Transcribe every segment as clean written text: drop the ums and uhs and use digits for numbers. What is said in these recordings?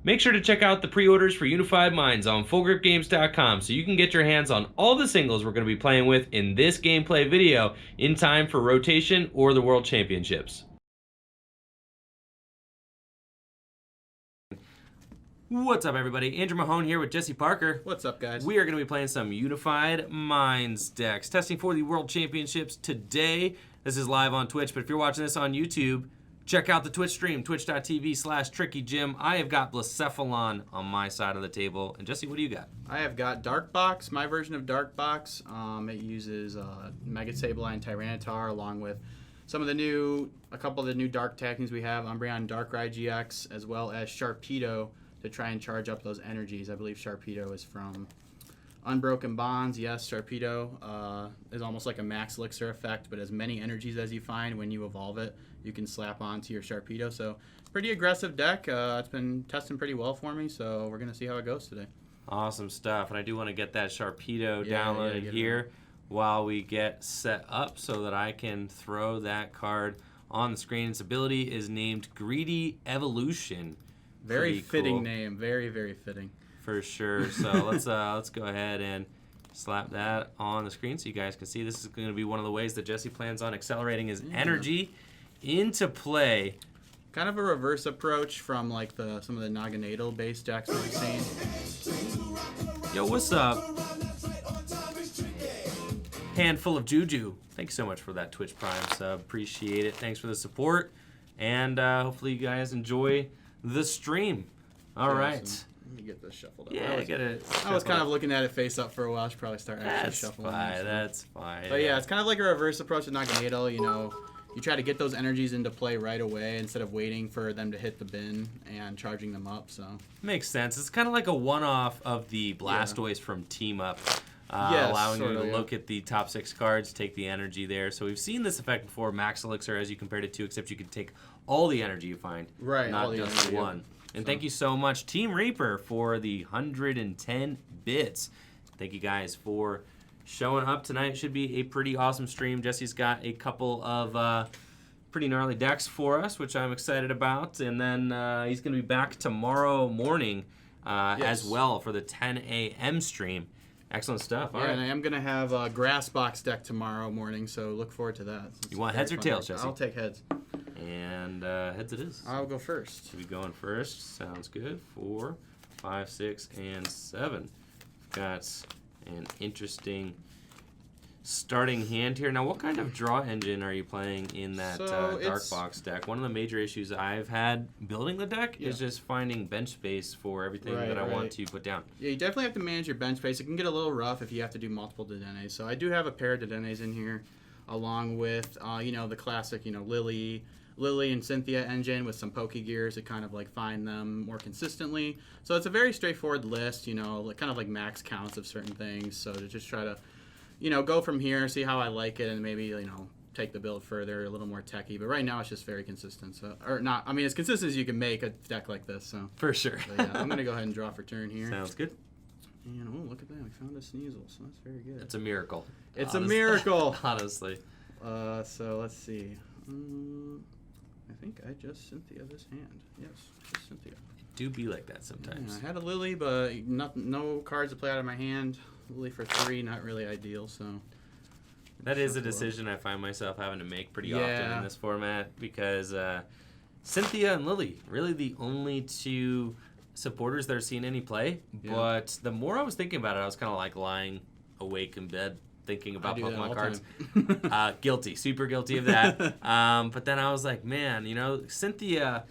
Make sure to check out the pre-orders for Unified Minds on FullGripGames.com so you can get your hands on all the singles we're going to be playing with in this gameplay video in time for rotation or the World Championships. What's up, everybody? Andrew Mahone here with Jesse Parker. What's up, guys? We are going to be playing some Unified Minds decks, testing for the World Championships today. This is live on Twitch, but if you're watching this on YouTube, check out the Twitch stream, twitch.tv/TrickyJim. I have got Blacephalon on my side of the table. And Jesse, what do you got? I have got Dark Box, my version of Dark Box. It uses Mega Sableye, Tyranitar, along with a couple of the new Dark Tactics we have, Umbreon Darkrai GX, as well as Sharpedo to try and charge up those energies. I believe Sharpedo is from Unbroken Bonds. Yes, Sharpedo is almost like a Max Elixir effect, but as many energies as you find when you evolve it, you can slap onto your Sharpedo. So, pretty aggressive deck. It's been testing pretty well for me, so we're going to see how it goes today. Awesome stuff. And I do want to get that Sharpedo downloaded here while we get set up so that I can throw that card on the screen. Its ability is named Greedy Evolution. Very fitting cool name. Very, very fitting. For sure. So let's go ahead and slap that on the screen so you guys can see. This is going to be one of the ways that Jesse plans on accelerating his energy into play. Kind of a reverse approach from like some of the Naganadel based decks we've seen. Yo, what's up? Handful of Juju. Thank you so much for that Twitch Prime sub. Appreciate it. Thanks for the support. And hopefully you guys enjoy the stream. All right. Let me get this shuffled up. Yeah, get it. I was kind of looking at it face up for a while. I should probably start actually shuffling. That's fine. But yeah, it's kind of like a reverse approach to Naganadel. You know, you try to get those energies into play right away instead of waiting for them to hit the bin and charging them up. So makes sense. It's kind of like a one-off of the Blastoise from Team Up. Yes, allowing you to look at the top 6 cards, take the energy there. So we've seen this effect before, Max Elixir, as you compared it to, except you can take all the energy you find, not just one. And thank you so much, Team Reaper, for the 110 bits. Thank you guys for showing up tonight. Should be a pretty awesome stream. Jesse's got a couple of pretty gnarly decks for us, which I'm excited about. And then he's going to be back tomorrow morning as well for the 10 a.m. stream. Excellent stuff. All right. And I am going to have a Grass Box deck tomorrow morning, so look forward to that. You want heads or tails, Jesse? I'll take heads. And heads it is. I'll go first. Should be going first. Sounds good. 4, 5, 6, and 7. Got an interesting starting hand here. Now, what kind of draw engine are you playing in that Dark Box deck? One of the major issues I've had building the deck is just finding bench space for everything that I want to put down. Yeah, you definitely have to manage your bench space. It can get a little rough if you have to do multiple Dedennes. So I do have a pair of Dedennes in here, along with, the classic, Lillie and Cynthia engine with some Pokegears to kind of like find them more consistently. So it's a very straightforward list, kind of like max counts of certain things. So to just try to go from here, see how I like it, and maybe, take the build further, a little more techy. But right now, it's just very consistent. So, or not, I mean, as consistent as you can make a deck like this. So for sure. But yeah, I'm going to go ahead and draw for turn here. Sounds good. And, oh, look at that. We found a Sneasel, so that's very good. It's a miracle. It's a miracle. Honestly. So, let's see. I think I just Cynthia this hand. Yes, just Cynthia. Do be like that sometimes. Yeah, I had a Lillie, but no cards to play out of my hand. Lillie for 3, not really ideal, so. That is a decision I find myself having to make pretty often in this format because Cynthia and Lillie, really the only 2 supporters that are seeing any play. Yeah. But the more I was thinking about it, I was kind of like lying awake in bed thinking about Pokemon cards. Guilty, super guilty of that. But then I was like, man, Cynthia,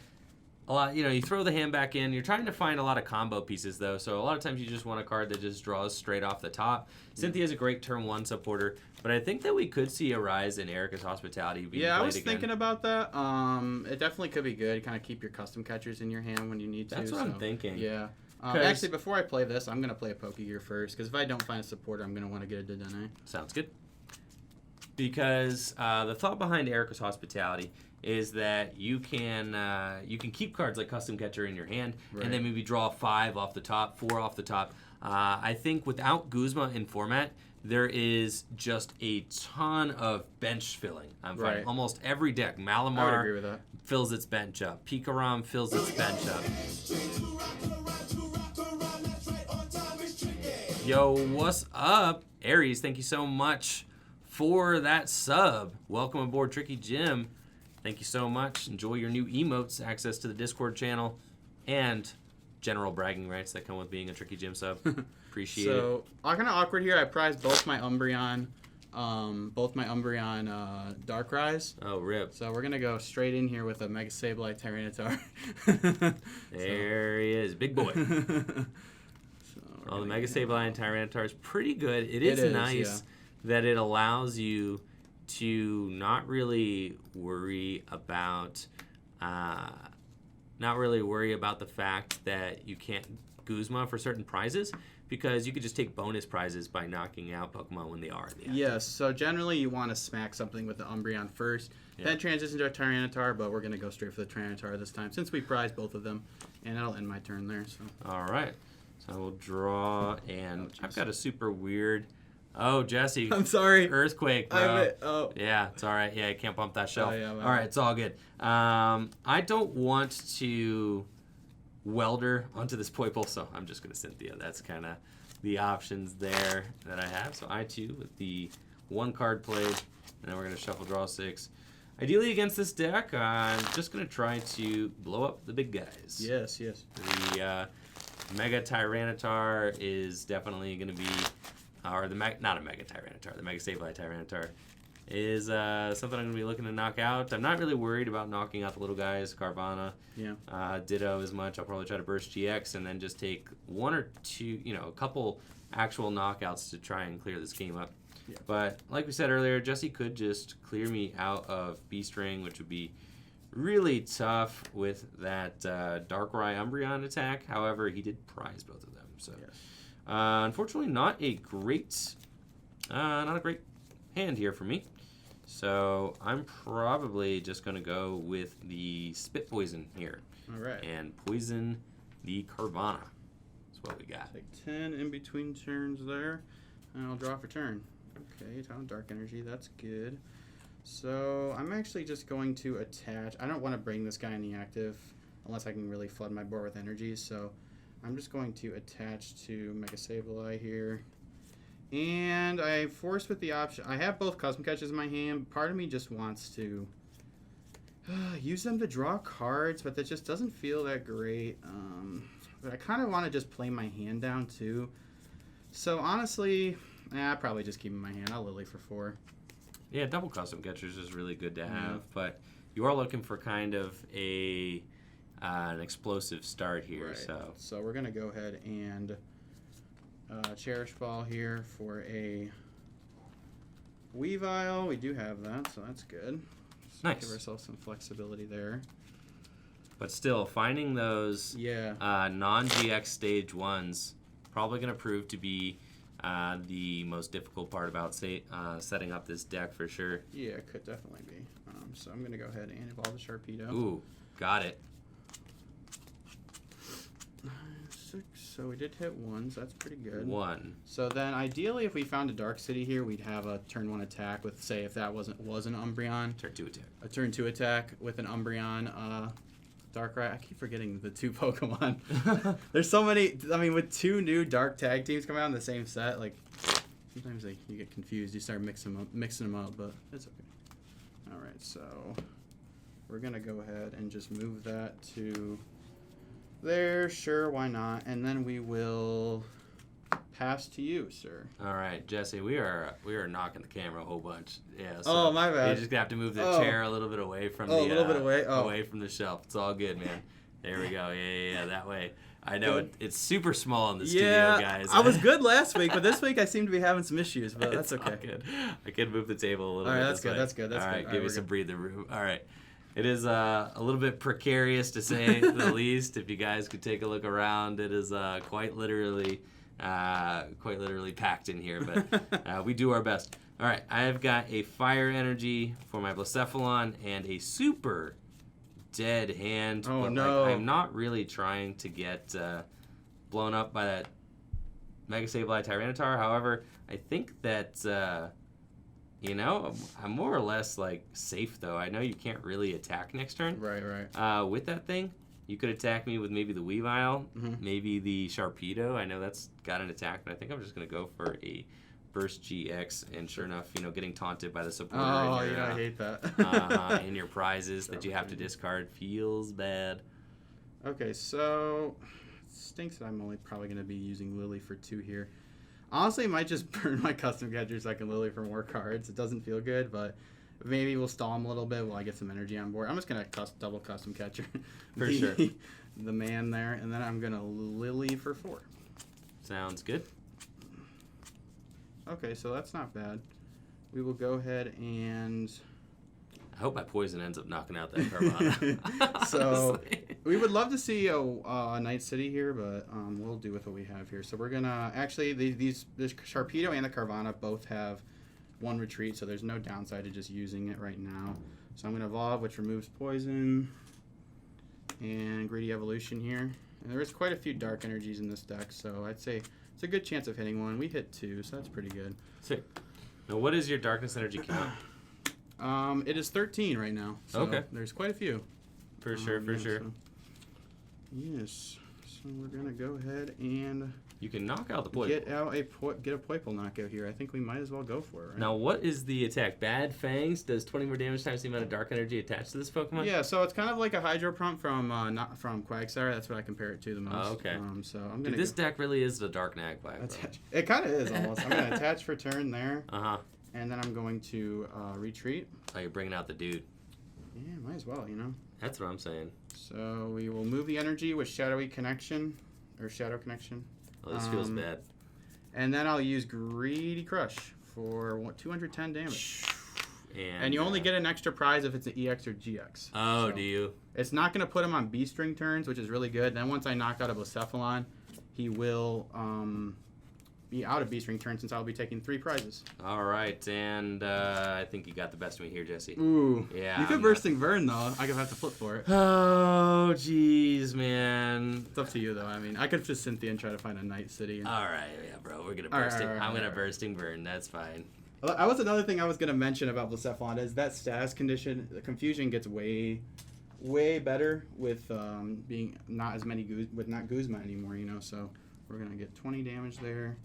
a lot, you throw the hand back in. You're trying to find a lot of combo pieces, though. So a lot of times you just want a card that just draws straight off the top. Cynthia is a great turn 1 supporter, but I think that we could see a rise in Erica's Hospitality being played again. I was thinking about that. It definitely could be good. Kind of keep your custom catchers in your hand when you need to. That's what I'm thinking. Yeah. Actually, before I play this, I'm going to play a Pokegear first, because if I don't find a supporter, I'm going to want to get a Dedenne. Sounds good. Because the thought behind Erica's Hospitality is that you can keep cards like Custom Catcher in your hand, and then maybe draw 5 off the top, 4 off the top. I think without Guzma in format, there is just a ton of bench filling. I'm finding almost every deck. Malamar fills its bench up. Pikarom fills its bench up. Yo, what's up? Aries, thank you so much for that sub. Welcome aboard Tricky Jim. Thank you so much. Enjoy your new emotes, access to the Discord channel, and general bragging rights that come with being a Tricky Jim sub. Appreciate it. So, kind of awkward here. I prized both my Umbreon Darkrai. Oh, rip. So we're gonna go straight in here with a Mega Sableye Tyranitar. There he is, big boy. The Mega Sableye and Tyranitar is pretty good. It is nice that it allows you to not really worry about the fact that you can't Guzma for certain prizes, because you could just take bonus prizes by knocking out Pokemon when they are in the active. Yes, so generally you want to smack something with the Umbreon first, then transition to a Tyranitar, but we're going to go straight for the Tyranitar this time, since we prized both of them, and that'll end my turn there. So. All right. So I will draw, and I've got a super weird... Oh, Jesse. I'm sorry. Earthquake, bro. Yeah, it's all right. Yeah, I can't bump that shelf. All right, it's all good. I don't want to Welder onto this Poipole, so I'm just going to Cynthia. That's kind of the options there that I have. So I, too, with the one card played, and then we're going to shuffle, draw 6. Ideally, against this deck, I'm just going to try to blow up the big guys. Yes. The Mega Tyranitar is definitely going to be... Or not a Mega Tyranitar, the Mega Sableye Tyranitar is something I'm going to be looking to knock out. I'm not really worried about knocking out the little guys, Carvana, Ditto as much. I'll probably try to burst GX and then just take one or two, a couple actual knockouts to try and clear this game up. Yeah. But like we said earlier, Jesse could just clear me out of Beast Ring, which would be really tough with that Darkrai Umbreon attack. However, he did prize both of them, so... Yes. Unfortunately, not a great hand here for me. So I'm probably just going to go with the Spit Poison here. All right. And poison the Carvana. That's what we got. Take 10 in between turns there, and I'll draw for turn. Okay, Town Dark Energy, that's good. So I'm actually just going to attach. I don't want to bring this guy in the active unless I can really flood my board with energies, so... I'm just going to attach to Mega Sableye here. And I'm forced with the option. I have both Custom Catches in my hand. Part of me just wants to use them to draw cards, but that just doesn't feel that great. But I kind of want to just play my hand down too. So honestly, I probably just keep in my hand. I'll Lillie for 4. Yeah, double Custom Catchers is really good to have, but you are looking for kind of an explosive start here. Right. So we're going to go ahead and Cherish Ball here for a Weavile. We do have that, so that's good. Nice. Give ourselves some flexibility there. But still, finding those non-GX stage 1s probably going to prove to be the most difficult part about setting up this deck for sure. Yeah, it could definitely be. So I'm going to go ahead and evolve the Sharpedo. Ooh, got it. 6, so we did hit 1, so that's pretty good. 1. So then, ideally, if we found a Dark City here, we'd have a turn 1 attack with, say, if that was an Umbreon. Turn 2 attack. A turn 2 attack with an Umbreon Darkrai. I keep forgetting the 2 Pokemon. There's so many. I mean, with 2 new Dark tag teams coming out in the same set, like sometimes you get confused. You start mixing them up, but it's okay. All right, so we're gonna go ahead and just move that to there. Sure, why not? And then we will pass to you, sir. All right, Jesse, we are knocking the camera a whole bunch. Yeah. So my bad. You just have to move the chair a little bit away from away from the shelf. It's all good, man. There we go. Yeah. That way. I know it's super small in the studio, guys. I was good last week, but this week I seem to be having some issues, but that's okay. Good. I can move the table a little bit. All right, that's good. All right, give me some breather room. All right. It is a little bit precarious, to say the least. If you guys could take a look around, it is quite literally packed in here, but we do our best. All right, I've got a Fire Energy for my Blacephalon and a super dead hand. Oh, but, no. I'm not really trying to get blown up by that Mega Sableye Tyranitar. However, I think that... I'm more or less safe though. I know you can't really attack next turn. Right. With that thing, You could attack me with maybe the Weavile, Mm-hmm. maybe the Sharpedo. I know that's got an attack, but I think I'm just going to go for a Burst GX. And sure enough, getting taunted by the supporter Oh, in your, I hate that. in your prizes that you have to discard feels bad. Okay, so it stinks that I'm only probably going to be using Lillie for 2 here. Honestly, I might just burn my custom catcher so I can Lillie for more cards. It doesn't feel good, but maybe we'll stall him a little bit while I get some energy on board. I'm just going to double custom catcher. For sure. The man there, and then I'm going to Lillie for 4. Sounds good. Okay, so that's not bad. We will go ahead and... I hope my poison ends up knocking out that Carvana. So we would love to see a Night City here, but we'll do with what we have here. So we're gonna actually this Sharpedo and the Carvana both have 1 retreat, so there's no downside to just using it right now. So I'm gonna evolve, which removes poison and Greedy Evolution here. And there is quite a few dark energies in this deck, so I'd say it's a good chance of hitting 1. We hit 2, so that's pretty good. Sick. Now, what is your darkness energy count? It is 13 right now. So okay. There's quite a few. For sure. So, yes. So we're gonna go ahead and you can knock out the Poipole. get a Poipole knockout here. I think we might as well go for it. Right? Now, what is the attack? Bad Fangs does 20 more damage times the amount of dark energy attached to this Pokemon. Yeah. So it's kind of like a Hydro Pump from Quagsire. That's what I compare it to the most. Oh, okay. So I'm gonna. This deck really is the Dark Nag Black. It kind of is almost. I'm gonna attach for turn there. And then I'm going to retreat. Oh, you're bringing out the dude. Yeah, might as well, That's what I'm saying. So we will move the energy with Shadow Connection. Oh, this feels bad. And then I'll use Greedy Crush for 210 damage. And you only get an extra prize if it's an EX or GX. Oh, so do you? It's not going to put him on B-string turns, which is really good. Then once I knock out a Blacephalon, he will be out of B-string turn since I'll be taking 3 prizes. All right, and I think you got the best of me here, Jesse. Ooh. Yeah. You could Bursting Burn, though. I could have to flip for it. Oh, jeez, man. It's up to you, though. I mean, I could just Cynthia and try to find a Night City. All right, yeah, bro. We're going to Bursting. I'm going to Bursting Burn. That's fine. That was another thing I was going to mention about Blacephalon is that status condition. The confusion gets way better with being not as many not Guzma anymore, So we're going to get 20 damage there.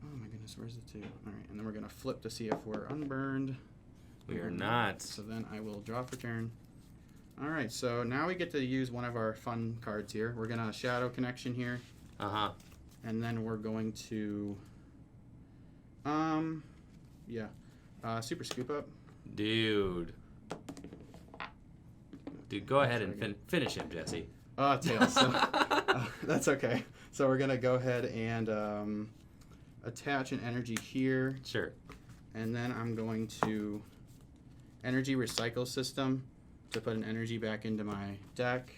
Oh my goodness, where's the 2? All right, and then we're going to flip to see if we're unburned. We are not. So then I will draw for turn. All right, so now we get to use one of our fun cards here. We're going to Shadow Connection here. And then we're going to, Super Scoop Up. Dude, go ahead and finish him, Jesse. Tails. So, that's okay. So we're going to go ahead and attach an energy here. Sure. And then I'm going to Energy Recycle System to put an energy back into my deck.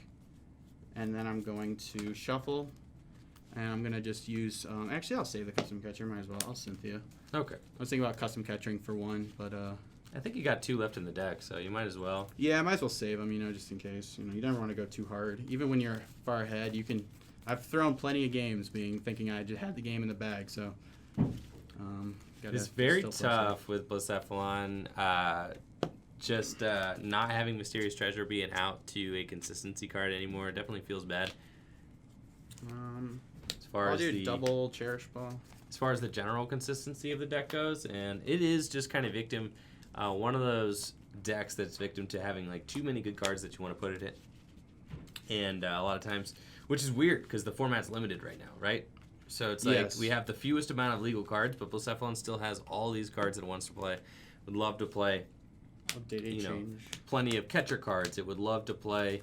And then I'm going to shuffle. And I'm going to just use... actually, I'll save the custom catcher. Might as well. I'll Cynthia. Okay. I was thinking about custom catchering for 1, but... I think you got 2 left in the deck, so you might as well. Yeah, I might as well save them, just in case. You never want to go too hard. Even when you're far ahead, you can... I've thrown plenty of games thinking I just had the game in the bag, so... It's very tough with Blacephalon. Just not having Mysterious Treasure being out to a consistency card anymore definitely feels bad. As far I'll as do the double Cherish Ball. As far as the general consistency of the deck goes, and it is just kind of victim. One of those decks that's victim to having like too many good cards that you want to put it in, and a lot of times, which is weird because the format's limited right now, right? So it's like we have the fewest amount of legal cards, but Blacephalon still has all these cards that it wants to play. Would love to play, plenty of catcher cards. It would love to play.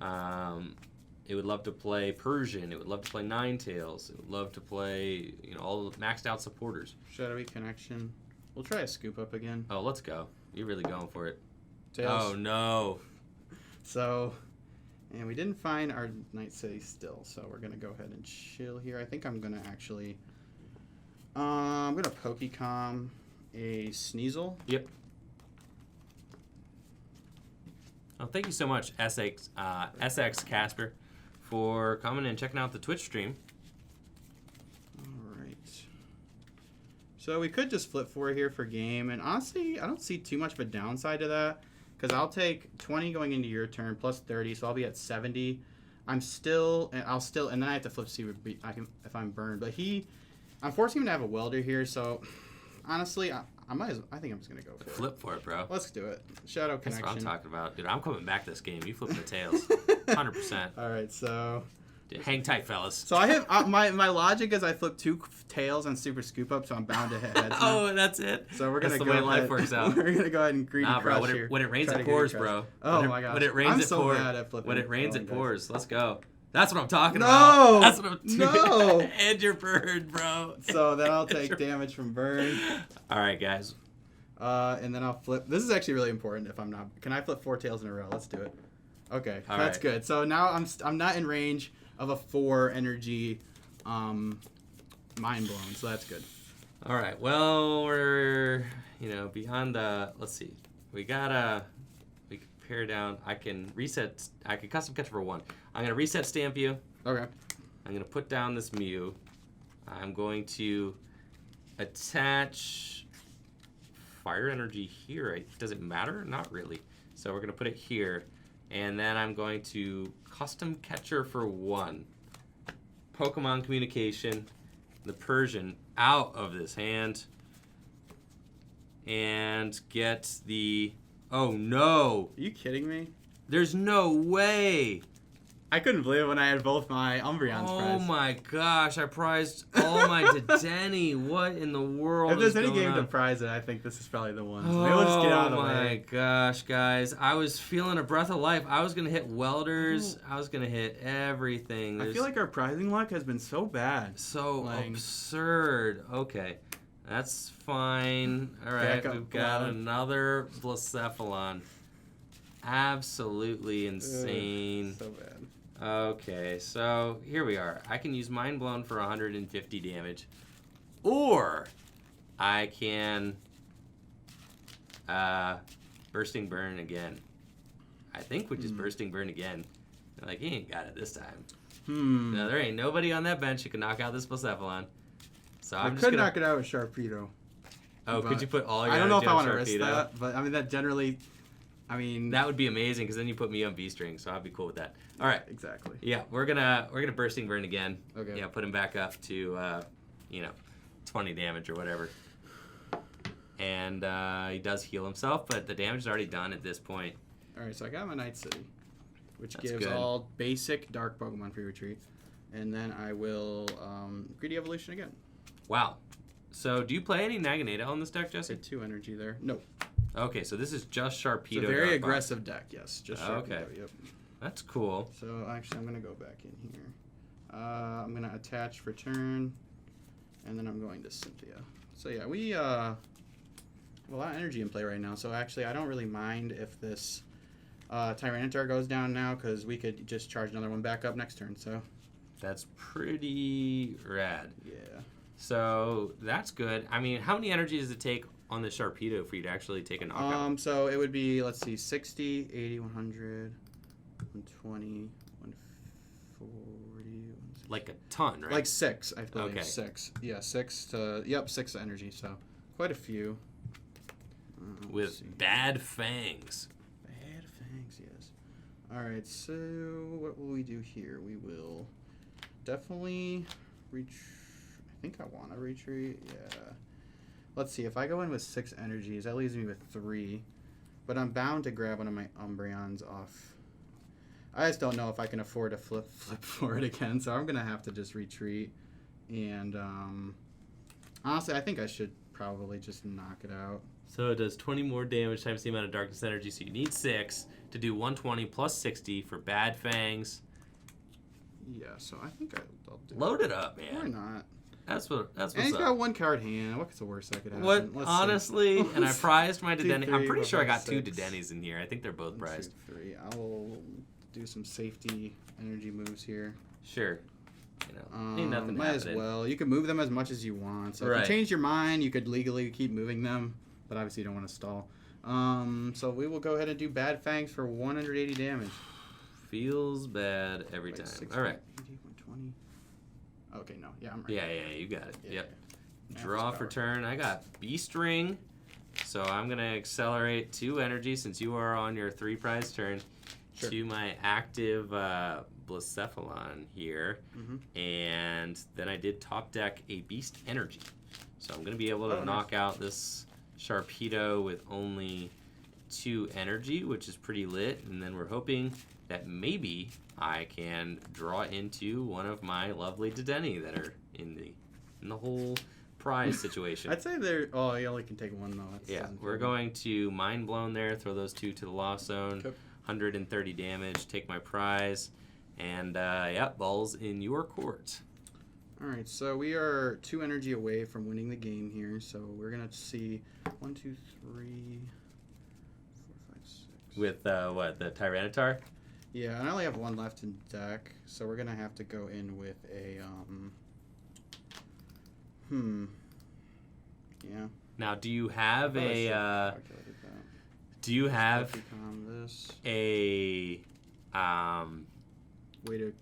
It would love to play Persian. It would love to play Ninetales. It would love to play, all the maxed out supporters. Shadowy Connection. We'll try a Scoop Up again. Oh, let's go. You're really going for it. Tails. Oh no. So. And we didn't find our Night City still, so we're going to go ahead and chill here. I think I'm going to actually... I'm going to Pokecom a Sneasel. Yep. Oh, thank you so much, SX Casper, for coming and checking out the Twitch stream. All right. So we could just flip 4 here for game, and honestly, I don't see too much of a downside to that. because I'll take 20 going into your turn plus 30, so I'll be at 70. And then I have to flip to see if I'm burned. But I'm forcing him to have a welder here, so honestly, I think I'm just gonna go for it. Flip for it, bro. Let's do it. Shadow Connection. That's what I'm talking about, dude. I'm coming back this game. You flipping the tails, 100%. All right, so. Dude, hang tight, fellas. So I have my logic is I flip 2 tails on Super Scoop Up, so I'm bound to hit heads. Oh, that's it. So we're gonna that's go the way ahead, life works out. We're gonna go ahead and greedy bro. crush here. When it rains, Try it to pours, greedy crush. bro. Oh my gosh. When it rains, I'm it so pours. bad at flipping. When it rains, Oh, it guys. pours. Let's go. That's what I'm talking No! about. That's what I'm No! And you're burned, bro. So then I'll take damage from burn. All right, guys. And then I'll flip. This is actually really important. If I'm not, can I flip 4 tails in a row? Let's do it. Okay, All that's right. good. So now I'm not in range of a 4 energy, mind blown. So that's good. All right. Well, we're beyond the. Let's see. We can pare down. I can reset. I can custom catch for 1. I'm gonna reset stamp you. Okay. I'm gonna put down this Mew. I'm going to attach fire energy here. Does it matter? Not really. So we're gonna put it here, and then I'm going to custom catcher for 1. Pokémon Communication, the Persian out of this hand, and get the. Oh no! Are you kidding me? There's no way! I couldn't believe it when I had both my Umbreons Oh prized. my gosh, I prized all my Dedenne. What in the world If there's is any going game on? to prize it, I think this is probably the one. So maybe we'll just get out of the my way. gosh, guys. I was feeling a breath of life. I was going to hit welders. I was going to hit everything. I feel like our prizing luck has been so bad. So like- absurd. Okay, that's fine. All right, Back up, we've got Blacephalon. another Blacephalon. Absolutely insane. So bad. Okay, so here we are. I can use Mind Blown for 150 damage. Or I can Bursting Burn again. I think we just Bursting Burn again. They're like, he ain't got it this time. No, there ain't nobody on that bench who can knock out this Blacephalon. So I I'm just could gonna... knock it out with Sharpedo. Oh, but could you put all your I don't know if energy I on want to risk Sharpedo? that, but I mean that generally, I mean That would be amazing because then you put me on B string, so I'd be cool with that. All right. exactly. Yeah, we're gonna Bursting Burn again. Okay. Yeah, put him back up to 20 damage or whatever. And he does heal himself, but the damage is already done at this point. All right, so I got my Night City, which That's gives good. all basic dark Pokemon free retreat, and then I will Greedy Evolution again. Wow. So do you play any Naganadel in this deck, Jesse? Get 2 energy there. No, Okay, so this is just Sharpedo. it's a very Dark aggressive deck. Yes, just Sharpedo. Okay. Yep. Box. That's cool. So actually, I'm gonna go back in here. I'm gonna attach for turn, and then I'm going to Cynthia. So yeah, we have a lot of energy in play right now. So actually, I don't really mind if this Tyranitar goes down now, because we could just charge another one back up next turn. So That's pretty rad. yeah. So that's good. I mean, how many energy does it take on the Sharpedo for you to actually take a knockout? So it would be, let's see, 60, 80, 100, 120, 140. Like a ton, right? Like 6, I believe. Okay. 6. Yeah, 6 to, 6 energy. So quite a few. Let's With see. bad fangs. Bad fangs, yes. All right, so what will we do here? We will definitely reach. I think I want to retreat. Yeah. Let's see. If I go in with 6 energies, that leaves me with 3. But I'm bound to grab one of my Umbreons off. I just don't know if I can afford to flip for it again, so I'm gonna have to just retreat. And honestly, I think I should probably just knock it out. So it does 20 more damage times the amount of darkness energy. So you need 6 to do 120 plus 60 for bad fangs. Yeah, so I think I'll do Load it up, it. Why man. not? That's And he's what's got up. 1 card hand. What's the worst that could happen? What, Let's see. honestly, and I prized my 2, Dedenne. I'm 3, pretty 4, sure I 5, got 2 6. Dedennes in here. I think they're both 1, prized. 2, 3. I'll do some safety energy moves here. Sure. Ain't nothing Might as happening. well. You can move them as much as you want. So if Right. you change your mind, you could legally keep moving them, but obviously you don't want to stall. So we will go ahead and do Bad Fangs for 180 damage. Feels bad every Like time. 60, All right. 80, 120. Okay, no. Yeah, I'm right. Yeah, you got it. Yeah, Yep. yeah. Draw Max for power. turn. I got B string So I'm going to accelerate 2 energy since you are on your 3 prize turn to my active Blacephalon here. And then I did top deck a Beast Energy. So I'm going to be able to knock out this Sharpedo with only 2 energy, which is pretty lit. And then we're hoping that maybe I can draw into one of my lovely Dedenne that are in the whole prize situation. I'd say they're... Oh, you only can take 1 though. Yeah, we're going to Mind Blown there, throw those 2 to the lost zone. 130 damage, take my prize, and ball's in your court. All right, so we are 2 energy away from winning the game here. So we're gonna see 1, 2, 3, 4, 5, 6. With what, the Tyranitar? Yeah, and I only have 1 left in deck, so we're gonna have to go in with a Yeah. Now, do you have a? Do you have a way to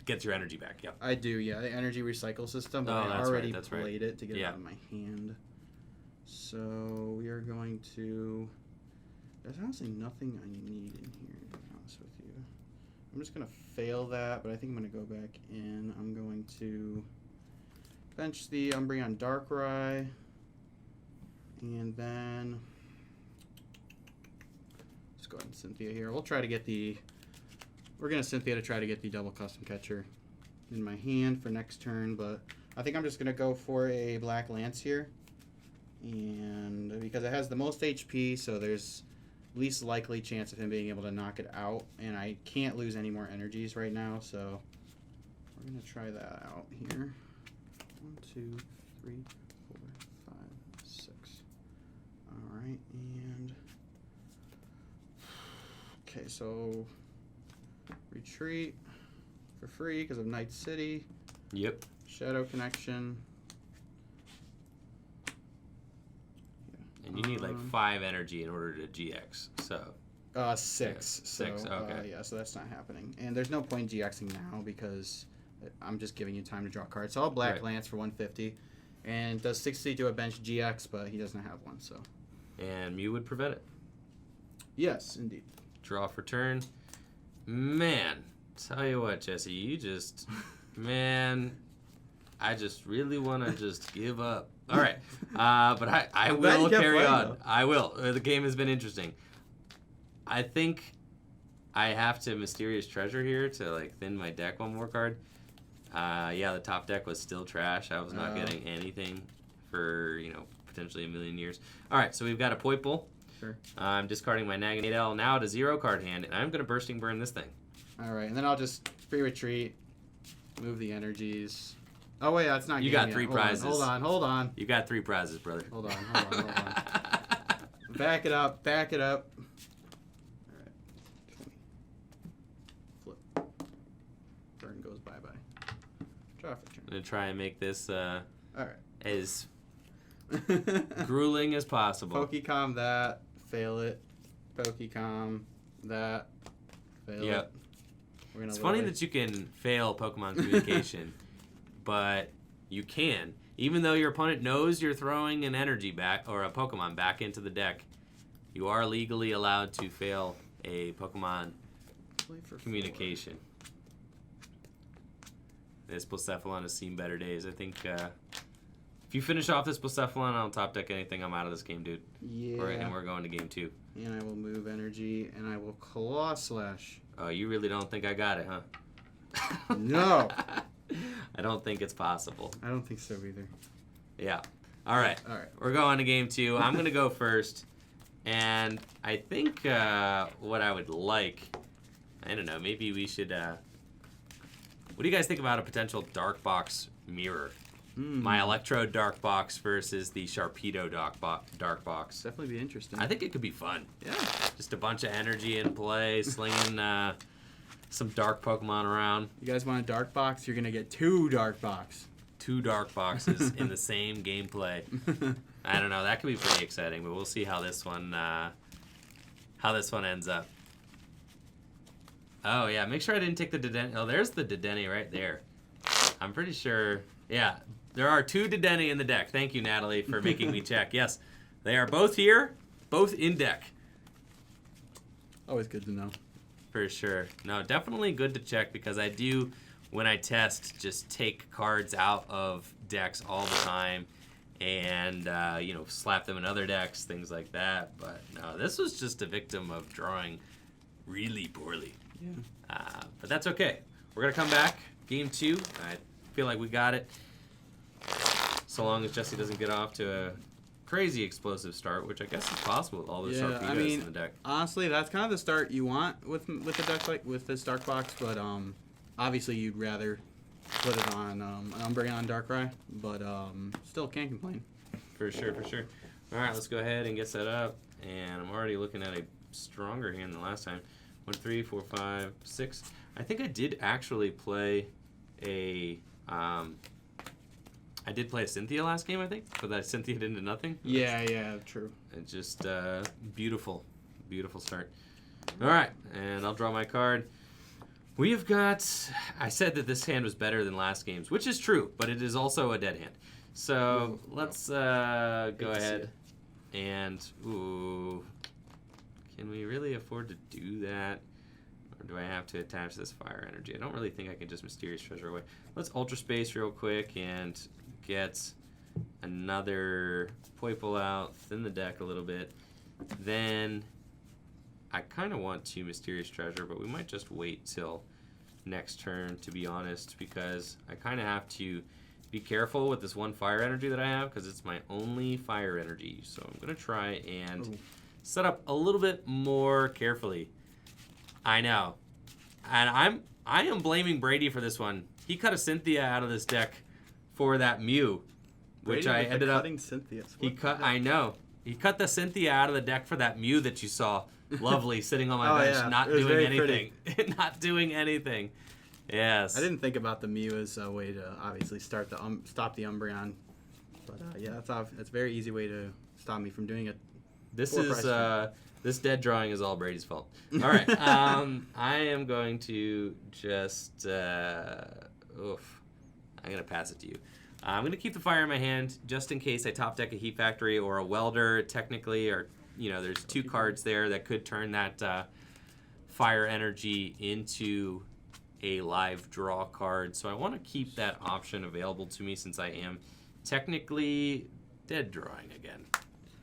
get your energy back? Yep. I do, yeah. The energy recycle system, but I already played it to get it out of my hand. So we are going to... There's honestly nothing I need in here, to be honest with you. I'm just going to fail that, but I think I'm going to go back in. I'm going to bench the Umbreon Darkrai, and then... Let's go ahead and Cynthia here. We'll try to get the... We're going to Cynthia to try to get the double custom catcher in my hand for next turn, but I think I'm just going to go for a Black Lance here. And because it has the most HP, so there's least likely chance of him being able to knock it out. And I can't lose any more energies right now, so we're going to try that out here. 1, 2, 3, 4, 5, 6. All right, and... Okay, so retreat for free because of Night City. Yep. Shadow Connection. Yeah. And you need like 5 energy in order to GX. So. 6. Yeah, 6. So, okay. Yeah, so that's not happening. And there's no point GXing now because I'm just giving you time to draw cards. So I'll Black Lance for 150, and does 60 to a bench GX, but he doesn't have one. So. And Mew would prevent it. Yes, indeed. Draw for turn. Man, tell you what, Jesse, you just, man, I just really want to just give up. All right, but I will carry on. Though. I will. The game has been interesting. I think I have to Mysterious Treasure here to like thin my deck 1 more card. Yeah, the top deck was still trash. I was not getting anything for, potentially a million years. All right, so we've got a Poipole. Sure. I'm discarding my Naganadel now to 0 card hand, and I'm going to Bursting Burn this thing. All right, and then I'll just free retreat, move the energies. Oh, wait, that's not You got 3 prizes. Hold on. You got 3 prizes, brother. Hold on. Back it up. All right. 20. Flip. Burn goes bye-bye. Draw for turn. I'm going to try and make this all right. as grueling as possible. Pokecom that, fail it. Pokecom that, fail it. It's funny that you can fail Pokemon Communication, but you can. Even though your opponent knows you're throwing an energy back or a Pokemon back into the deck, you are legally allowed to fail a Pokemon Communication. This Blacephalon has seen better days. I think if you finish off this Blacephalon, I'll top deck anything. I'm out of this game, dude. Yeah. And we're going to game 2. And I will move energy, and I will Claw Slash. Oh, you really don't think I got it, huh? No. I don't think it's possible. I don't think so either. Yeah. All right. We're going to game 2. I'm going to go first. And I think what I would like, I don't know, maybe we should... what do you guys think about a potential Dark Box mirror? My Electrode Dark Box versus the Sharpedo Dark Box. Definitely be interesting. I think it could be fun. Yeah. Just a bunch of energy in play, slinging some dark Pokemon around. You guys want a Dark Box? You're going to get 2 Dark Box. 2 Dark Boxes in the same gameplay. I don't know. That could be pretty exciting, but we'll see how this one ends up. Oh, yeah. Make sure I didn't take the Dedenne. Oh, there's the Dedenne right there. I'm pretty sure. Yeah. There are 2 Dedenne in the deck. Thank you, Natalie, for making me check. Yes, They are both here, both in deck. Always good to know. For sure. No, definitely good to check because I do, when I test, just take cards out of decks all the time and, slap them in other decks, things like that. But no, this was just a victim of drawing really poorly. Yeah. But that's okay. We're going to come back. Game 2. I feel like we got it. So long as Jesse doesn't get off to a crazy explosive start, which I guess is possible with all the torpedoes in the deck. Honestly, that's kind of the start you want with a deck like with this Dark Box, but obviously you'd rather put it on an Umbreon Darkrai, but still can't complain. For sure. All right, let's go ahead and get set up, and I'm already looking at a stronger hand than last time. 1, 3, 4, 5, 6. I think I did actually play a Cynthia last game, I think, but that Cynthia did into nothing. Yeah, true. It's just beautiful start. All right, and I'll draw my card. We have got, I said that this hand was better than last game's, which is true, but it is also a dead hand. So let's go ahead and, can we really afford to do that? Or do I have to attach this fire energy? I don't really think I can just Mysterious Treasure away. Let's Ultra Space real quick and get another Poipole out, thin the deck a little bit. Then I kind of want to Mysterious Treasure, but we might just wait till next turn, to be honest, because I kind of have to be careful with this one fire energy that I have because it's my only fire energy. So I'm going to try and set up a little bit more carefully. I know. And I am blaming Brady for this one. He cut a Cynthia out of this deck for that Mew, which I ended up cutting Cynthia's. I know. He cut the Cynthia out of the deck for that Mew that you saw. Lovely, sitting on my bench, not doing anything. Not doing anything. Yes. I didn't think about the Mew as a way to obviously stop the Umbreon, but that's a very easy way to stop me from doing it. This dead drawing is all Brady's fault. All right, I am going to just I'm gonna pass it to you. I'm gonna keep the fire in my hand just in case I top deck a Heat Factory or a Welder. Technically, or there's 2 cards there that could turn that fire energy into a live draw card. So I want to keep that option available to me since I am technically dead drawing again.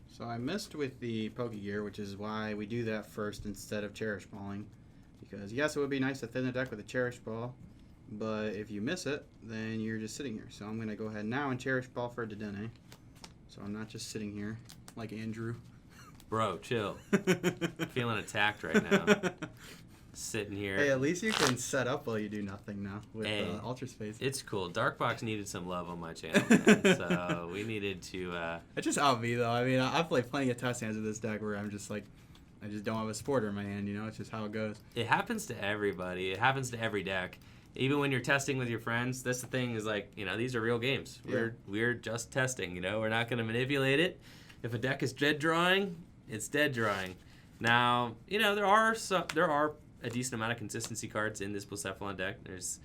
So I missed with the Pokegear, which is why we do that first instead of Cherish Balling. Because yes, it would be nice to thin the deck with a Cherish Ball, but if you miss it, then you're just sitting here. So I'm going to go ahead now and Cherish Ball for Dedenne. So I'm not just sitting here like Andrew. Bro, chill. Feeling attacked right now. Sitting here. Hey, at least you can set up while you do nothing now with Ultra Space. It's cool. Darkbox needed some love on my channel, man. So we needed to... It's just out me, though. I mean, I've played plenty of test hands with this deck where I'm just like, I just don't have a supporter in my hand, It's just how it goes. It happens to everybody. It happens to every deck. Even when you're testing with your friends, that's the thing is like, these are real games. We're just testing, We're not going to manipulate it. If a deck is dead drawing, it's dead drawing. Now, there are a decent amount of consistency cards in this Blacephalon deck. There's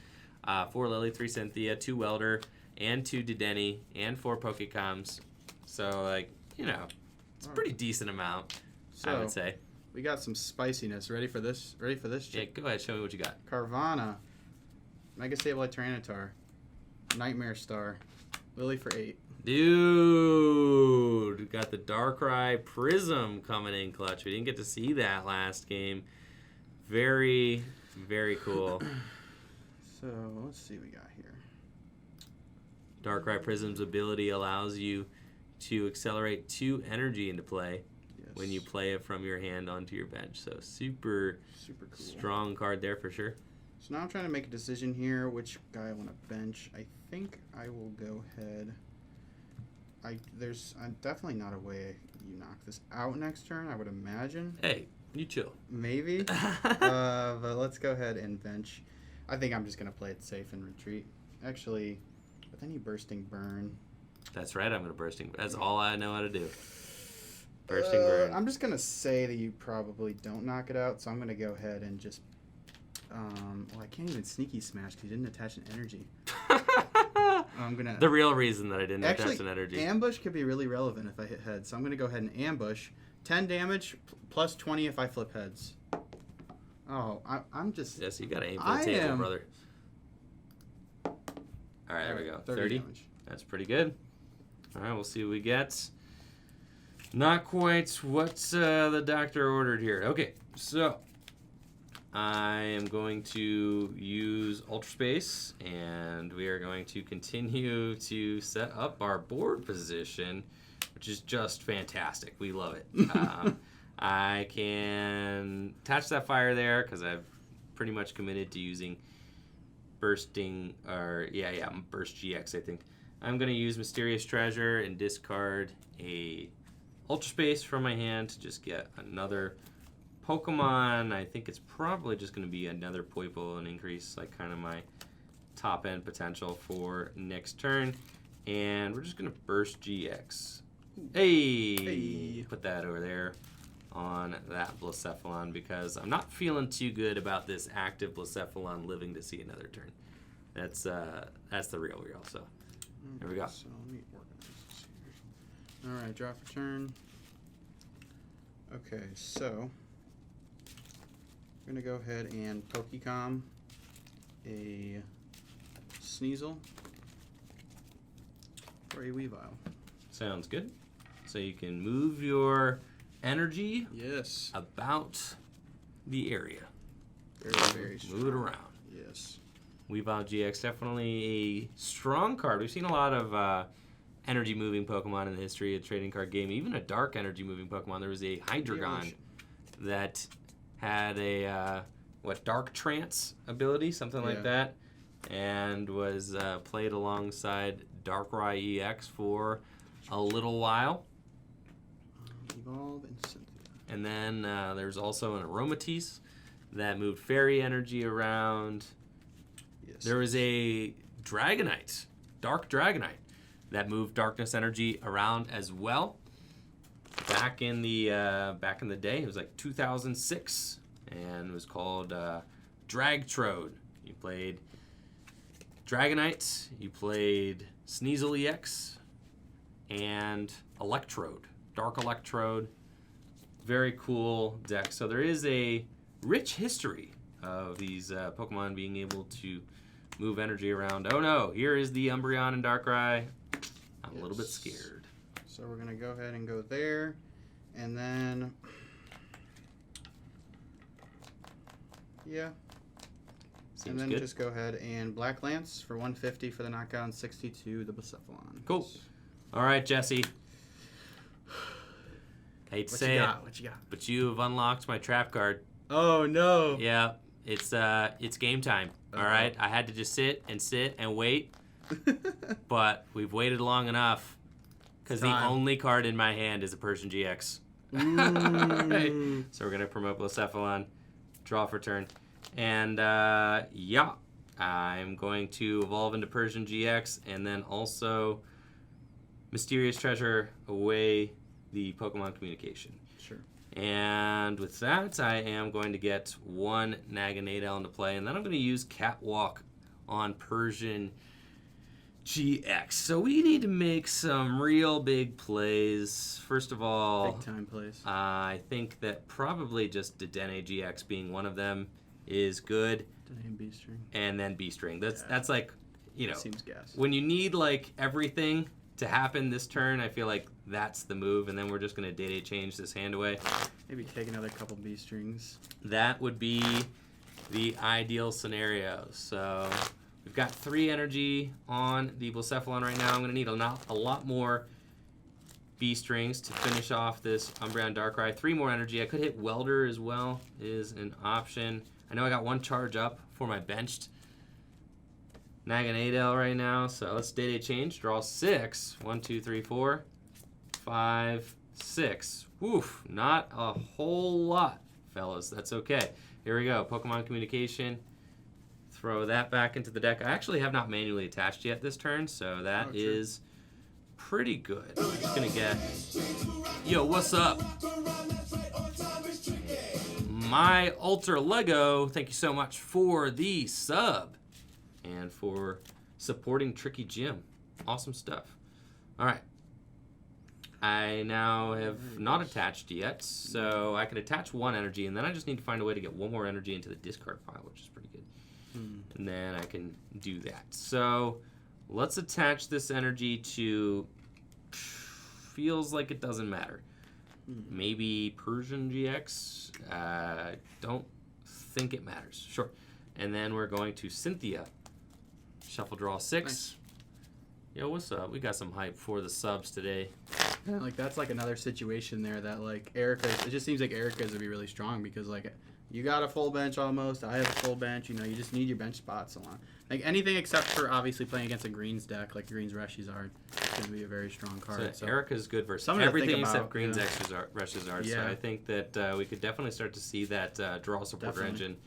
4 Lillie, 3 Cynthia, 2 Welder, and 2 Dedenne, and 4 Pokécoms. So, it's a pretty decent amount, I would say. We got some spiciness. Ready for this? Yeah, go ahead. Show me what you got. Carvana, Mega Sableye Tyranitar, Nightmare Star, Lillie for 8. Dude, got the Darkrai Prism coming in clutch. We didn't get to see that last game. Very, very cool. So, let's see what we got here. Darkrai Prism's ability allows you to accelerate 2 energy into play when you play it from your hand onto your bench. So, super cool. Strong card there for sure. So, now I'm trying to make a decision here which guy I want to bench. I think I will go ahead. There's definitely not a way you knock this out next turn, I would imagine. Hey, you chill. Maybe. But let's go ahead and bench. I think I'm just going to play it safe and retreat. Actually, with any Bursting Burn. That's right, I'm going to Bursting. That's all I know how to do. Bursting Burn. I'm just going to say that you probably don't knock it out, so I'm going to go ahead and just... I can't even Sneaky Smash because you didn't attach an energy. I'm gonna. The real reason that I didn't Actually, attach an energy. ambush could be really relevant if I hit heads. So I'm gonna go ahead and ambush. 10 damage plus 20 if I flip heads. Oh, I'm just. Yes, you gotta aim for the table, brother. All right, there we go. 30. Damage. That's pretty good. All right, we'll see what we get. Not quite what the doctor ordered here. Okay, so I am going to use Ultra Space, and we are going to continue to set up our board position, which is just fantastic. We love it. I can attach that fire there because I've pretty much committed to using Burst GX, I think. I'm going to use Mysterious Treasure and discard a Ultra Space from my hand to just get another Pokemon. I think it's probably just going to be another Poipole and increase like kind of my top end potential for next turn. And we're just going to Burst GX. Hey! Put that over there on that Blacephalon because I'm not feeling too good about this active Blacephalon living to see another turn. That's the real. So there we go. So let me organize this here. All right, draw for turn. Okay, so I'm gonna go ahead and Pokecom a Sneasel or a Weavile. Sounds good. So you can move your energy about the area. Very strong. Move it around. Yes. Weavile GX, definitely a strong card. We've seen a lot of energy moving Pokemon in the history of the trading card game. Even a dark energy moving Pokemon. There was a Hydreigon that had a dark trance ability, something like that, and was played alongside Darkrai EX for a little while. Evolve and Cynthia. And then there's also an Aromatisse that moved fairy energy around. Yes. There was a Dragonite, Dark Dragonite, that moved darkness energy around as well. Back in the day, it was like 2006, and it was called Dragtrode. You played Dragonite, you played Sneasel EX, and Electrode, Dark Electrode. Very cool deck. So there is a rich history of these Pokemon being able to move energy around. Oh no, here is the Umbreon and Darkrai. I'm a little bit scared. So we're going to go ahead and go there. And then... yeah. Seems and then good. just go ahead and Black Lance for 150 for the knockout and 62 the Blacephalon. Cool. All right, Jesse. Hate to say it, what you got? but you have unlocked my trap card. Oh no. Yeah, it's game time. All right, I had to just sit and wait, but we've waited long enough because the only card in my hand is a Persian GX. All right, so we're gonna promote Blacephalon, draw for turn, and I'm going to evolve into Persian GX and then also Mysterious Treasure away the Pokemon Communication. Sure. And with that, I am going to get one Naganadel into play, and then I'm going to use Catwalk on Persian GX. So we need to make some real big plays. First of all, big time plays. I think that probably just Dedenne GX being one of them is good. Dedenne B-string. And then B-string. That's like, you know, seems gas. When you need like everything to happen this turn, I feel like that's the move, and then we're just going to day change this hand away. Maybe take another couple B-strings. That would be the ideal scenario. So we've got 3 energy on the Blacephalon right now. I'm going to need a lot more B-strings to finish off this Umbreon Darkrai. 3 more energy. I could hit Welder as well is an option. I know I got 1 charge up for my benched Naganadel right now, so let's day change. Draw 6. 1, 2, 3, 4, 5, 6. Woof, not a whole lot, fellas. That's okay. Here we go. Pokemon Communication. Throw that back into the deck. I actually have not manually attached yet this turn, so that is pretty good. I'm just gonna get. Yo, what's up? My Alter Lego. Thank you so much for the sub. And for supporting Tricky Gym. Awesome stuff. All right. I now have not attached yet, so I can attach one energy, and then I just need to find a way to get one more energy into the discard pile, which is pretty good. And then I can do that. So let's attach this energy to... Feels like it doesn't matter. Maybe Persian GX. Don't think it matters. Sure. And then we're going to Cynthia. Shuffle draw 6. Nice. Yo, what's up? We got some hype for the subs today. Yeah, like that's like another situation there that like Erica. It just seems like Erica's would be really strong because like you got a full bench almost. I have a full bench. You know, you just need your bench spots a lot. Like anything except for obviously playing against a greens deck like Greens Rushes are going to be a very strong card. So Erica's good versus Something to think everything about, except Greens yeah. Rushes are. Yeah. So I think that we could definitely start to see that draw supporter engine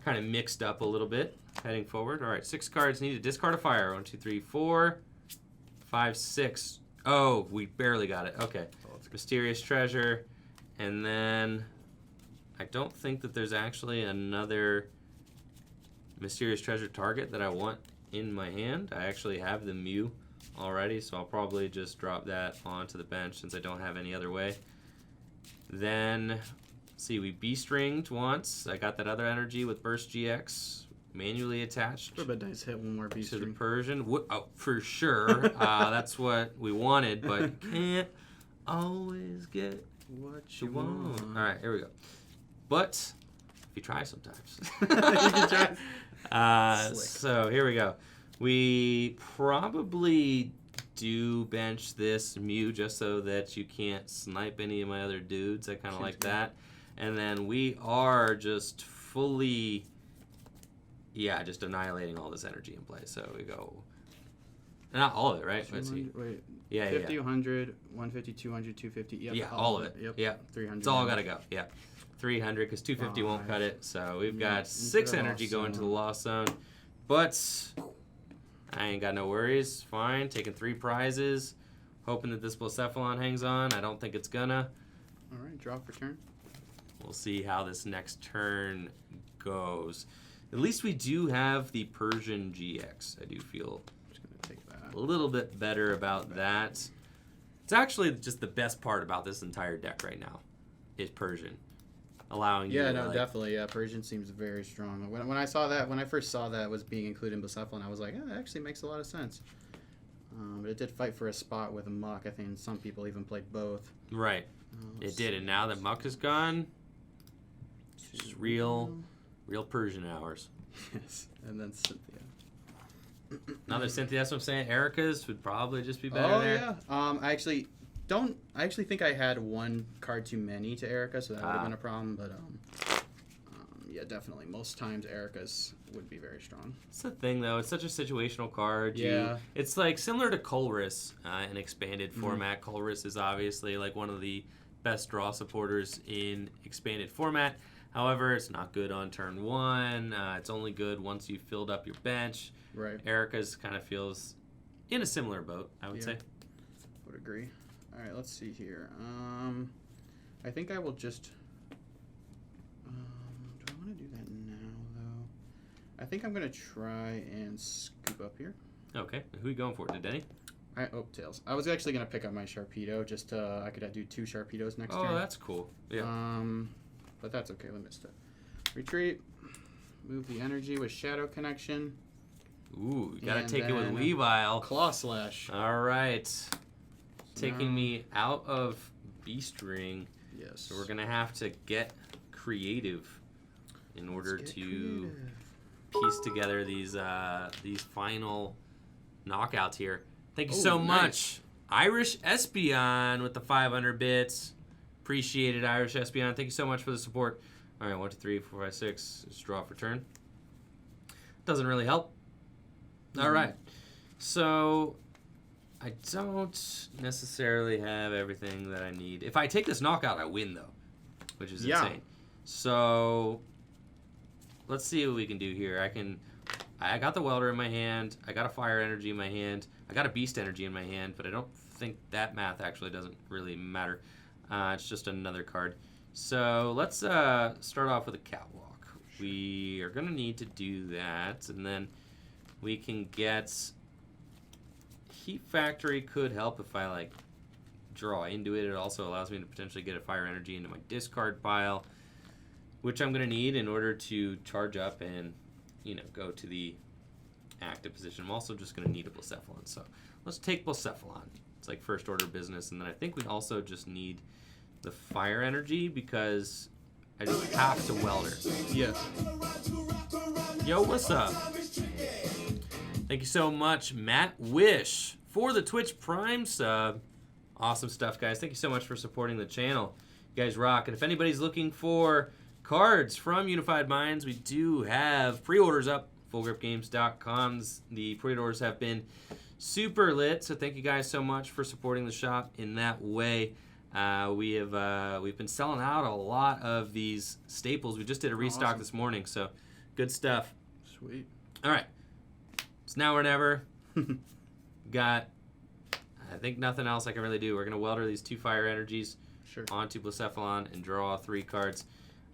kind of mixed up a little bit heading forward. All right, 6 cards needed. Discard a fire. 1, 2, 3, 4, 5, 6. Oh, we barely got it. Okay. Mysterious Treasure. And then I don't think that there's actually another Mysterious Treasure target that I want in my hand. I actually have the Mew already, so I'll probably just drop that onto the bench since I don't have any other way. Then, let's see, we B-stringed once. I got that other energy with Burst GX manually attached But nice hit one more to beast the string. Persian. Oh, for sure. That's what we wanted, but you can't always get What you want. All right, here we go. But if you try sometimes. You can try. Slick. So here we go. We probably do bench this Mew just so that you can't snipe any of my other dudes. I kind of like that. And then we are just fully, yeah, just annihilating all this energy in play. So we go, not all of it, right? Let's see. Wait. Yeah, 50, 100, 150, 200, 250. Yep, yeah, all of it. Yep. Yeah, 300. it's all got to go. Yeah, 300 because 250 won't cut it. So we've got 6 energy going to the lost zone. But I ain't got no worries. Fine, taking 3 prizes. Hoping that this Blacephalon hangs on. I don't think it's gonna. All right, draw for turn. We'll see how this next turn goes. At least we do have the Persian GX. I do feel Just gonna take that. a little bit better about that. It's actually just the best part about this entire deck right now is Persian. Allowing you Yeah, to, no, like, definitely. Yeah, Persian seems very strong. When I saw that, when I first saw that was being included in Blacephalon, I was like, it actually makes a lot of sense. But it did fight for a spot with a Muck. I think some people even played both. Right. It did, and now that Muck is gone, it's just real Persian hours. Yes, and then Cynthia. Another Cynthia, that's what I'm saying. Erica's would probably just be better Oh there. yeah. I actually think I had one card too many to Erica, so that would have been a problem. But yeah, definitely. Most times Erica's would be very strong. It's the thing, though. It's such a situational card. Yeah. It's like similar to Colress in expanded format. Colress is obviously like one of the best draw supporters in expanded format. However, it's not good on turn 1. It's only good once you've filled up your bench. Right. Erica's kind of feels in a similar boat, I would say. Would agree. All right, let's see here. I think I will just. Do I want to do that now though? I think I'm gonna try and scoop up here. Okay. Who are you going for? Dedenne? Tails. I was actually gonna pick up my Sharpedo. Just I could do 2 Sharpedos next turn. Oh, that's cool. Yeah. But that's okay. Let me just retreat. Move the energy with Shadow Connection. Ooh, you gotta And take it with then Weavile. Claw Slash. All right. Taking me out of Beast Ring. Yes. So we're going to have to get creative in order to piece together these final knockouts here. Thank you so much. Irish Espion with the 500 bits. Appreciate it, Irish Espion. Thank you so much for the support. All right, 1, 2, 3, 4, 5, 6. Just draw for turn. Doesn't really help. All right. So I don't necessarily have everything that I need. If I take this knockout, I win, though, which is insane. So let's see what we can do here. I got the Welder in my hand. I got a Fire Energy in my hand. I got a Beast Energy in my hand, but I don't think that math actually doesn't really matter. It's just another card. So let's start off with a Catwalk. We are going to need to do that, and then we can get Heat Factory could help if I like draw into it. It also allows me to potentially get a Fire Energy into my discard pile, which I'm going to need in order to charge up and, you know, go to the active position. I'm also just going to need a Blacephalon. So let's take Blacephalon. It's like first order business. And then I think we also just need the Fire Energy because I just have to Welder. Yeah. Yo, what's up? Thank you so much, Matt Wish, for the Twitch Prime sub. Awesome stuff, guys. Thank you so much for supporting the channel. You guys rock. And if anybody's looking for cards from Unified Minds, we do have pre-orders up. FullGripGames.com. The pre-orders have been super lit, so thank you guys so much for supporting the shop in that way. We've been selling out a lot of these staples. We just did a restock this morning, so good stuff. Sweet. All right, it's now or never. Got, I think, nothing else I can really do. We're gonna welder these 2 Fire Energies onto Blacephalon and draw 3 cards.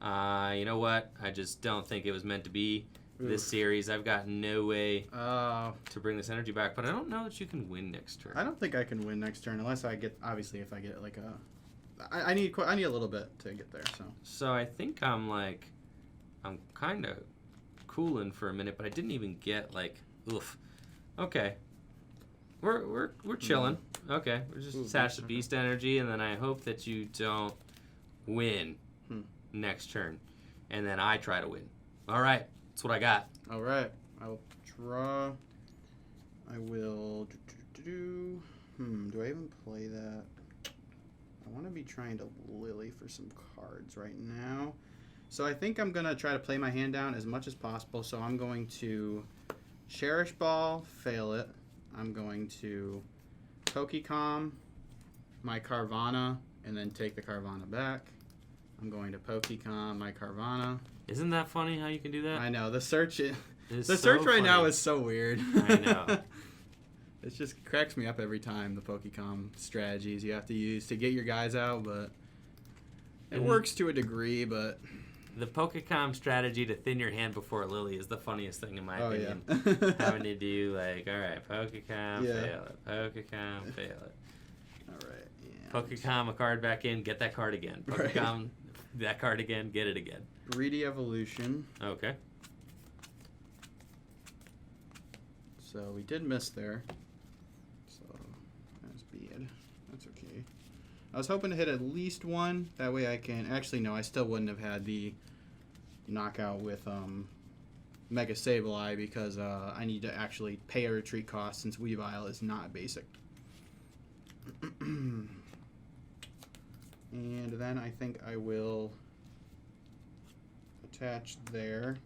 You know what? I just don't think it was meant to be. This series, I've got no way to bring this energy back, but I don't know that you can win next turn. I don't think I can win next turn unless I get, obviously, if I get like a, I need a little bit to get there. So I think I'm kind of cooling for a minute, but I didn't even get like, oof. Okay, we're chilling. Okay, we're just attach the beast energy, and then I hope that you don't win next turn, and then I try to win. All right. That's what I got. All right. I will draw. I will do I even play that? I want to be trying to Lillie for some cards right now. So I think I'm going to try to play my hand down as much as possible. So I'm going to Cherish Ball, fail it. I'm going to Pokecom, my Carvanha, and then take the Carvanha back. I'm going to Pokecom, my Carvanha. Isn't that funny how you can do that? I know. The search so right now is so weird. I know. It just cracks me up every time, the Pokecom strategies you have to use to get your guys out, but it works to a degree, but... The Pokecom strategy to thin your hand before a Lillie is the funniest thing in my opinion. Yeah. Having to do like, all right, Pokecom, fail it. Pokecom, fail it. All right. Yeah. Pokecom a card back in, get that card again. Pokecom that card again, get it again. Greedy Evolution. Okay. So we did miss there. So that's bad. That's okay. I was hoping to hit at least one. That way I can... Actually, no, I still wouldn't have had the knockout with Mega Sableye because I need to actually pay a retreat cost since Weavile is not basic. And then I think I will attach there,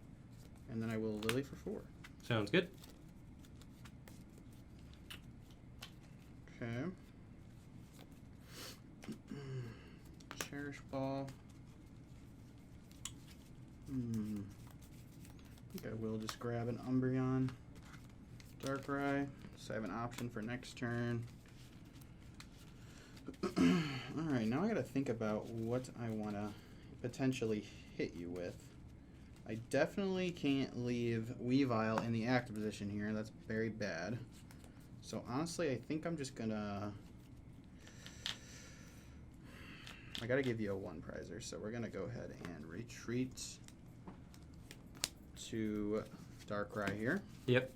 and then I will Lillie for 4. Sounds good. Okay. Cherish Ball. I think I will just grab an Umbreon, Darkrai, so I have an option for next turn. Alright, now I gotta think about what I want to potentially hit you with. I definitely can't leave Weavile in the active position here. That's very bad. So honestly, I think I'm just gonna... I gotta give you a 1-prizer, so we're gonna go ahead and retreat to Darkrai here. Yep.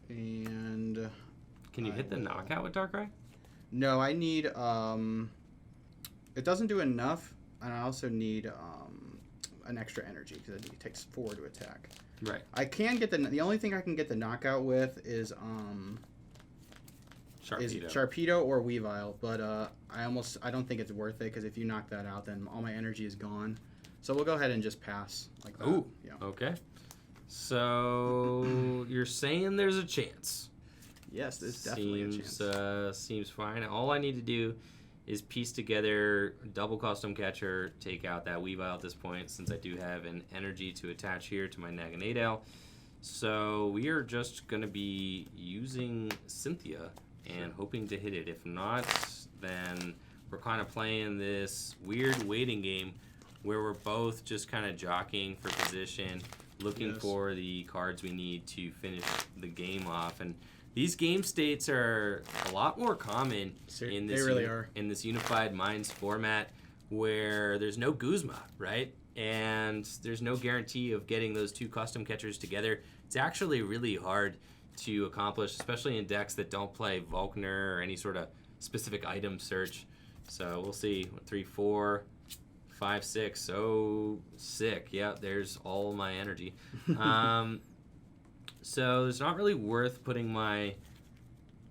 And... Can you hit the knockout with Darkrai? No, I need, it doesn't do enough, and I also need an extra energy, because it takes 4 to attack. Right. I can get the only thing I can get the knockout with is Sharpedo or Weavile, but I don't think it's worth it, because if you knock that out, then all my energy is gone. So we'll go ahead and just pass like that. Ooh, yeah. Okay. So you're saying there's a chance. Yes, there's definitely a chance. Seems fine. All I need to do is piece together double custom catcher, take out that Weavile at this point, since I do have an energy to attach here to my Naganadel. So we are just going to be using Cynthia and hoping to hit it. If not, then we're kind of playing this weird waiting game where we're both just kind of jockeying for position. looking for the cards we need to finish the game off. And these game states are a lot more common in this in this Unified Minds format, where there's no Guzma, right? And there's no guarantee of getting those two custom catchers together. It's actually really hard to accomplish, especially in decks that don't play Volkner or any sort of specific item search. So we'll see. 3, 4, 5, 6. So sick. Yeah, there's all my energy. So it's not really worth putting my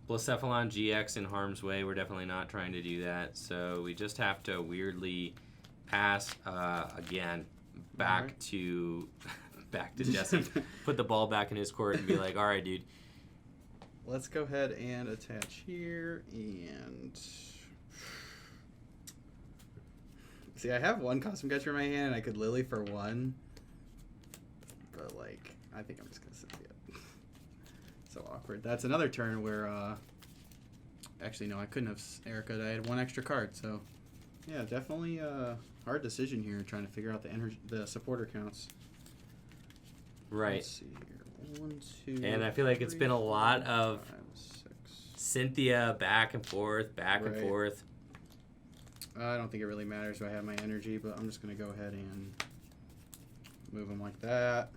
Blacephalon GX in harm's way. We're definitely not trying to do that. So we just have to weirdly pass again back to Jesse. Put the ball back in his court and be like, all right, dude. Let's go ahead and attach here. And see, I have one custom catcher in my hand, and I could Lillie for one. But, like, I think I'm just going to Cynthia. So awkward. That's another turn where, actually, no, I couldn't have Erica. I had one extra card. So, yeah, definitely a hard decision here, trying to figure out the supporter counts. Right. Let's see here. 1, 2, and I feel like 3, it's been a lot 4, of 5, 6. Cynthia back and forth, back and forth. I don't think it really matters if I have my energy, but I'm just going to go ahead and move them like that.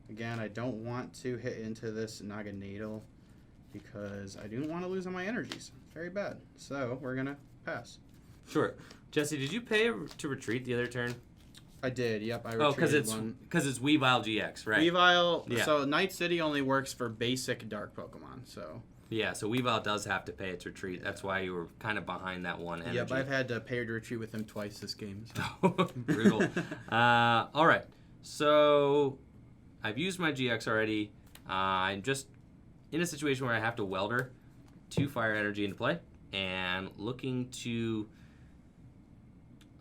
Again, I don't want to hit into this Naganadel because I do want to lose on my energies. Very bad. So we're going to pass. Sure. Jesse, did you pay to retreat the other turn? I did, yep. I retreated one. Because it's Weavile GX, right? Weavile, yeah. So Night City only works for basic dark Pokemon, so. Yeah, so Weavile does have to pay its retreat. That's why you were kind of behind that one energy. Yep, I've had to pay to retreat with him twice this game. So. Brutal. All right, so I've used my GX already. I'm just in a situation where I have to Welder 2 fire energy into play and looking to,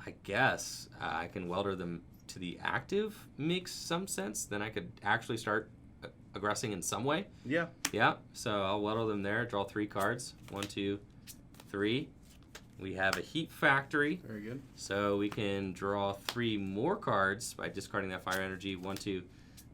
I guess, I can Welder them to the active makes some sense. Then I could actually start aggressing in some way. Yeah. Yeah, so I'll Welder them there, draw 3 cards. 1, 2, 3. We have a Heat Factory. Very good. So we can draw 3 more cards by discarding that fire energy. 1, 2,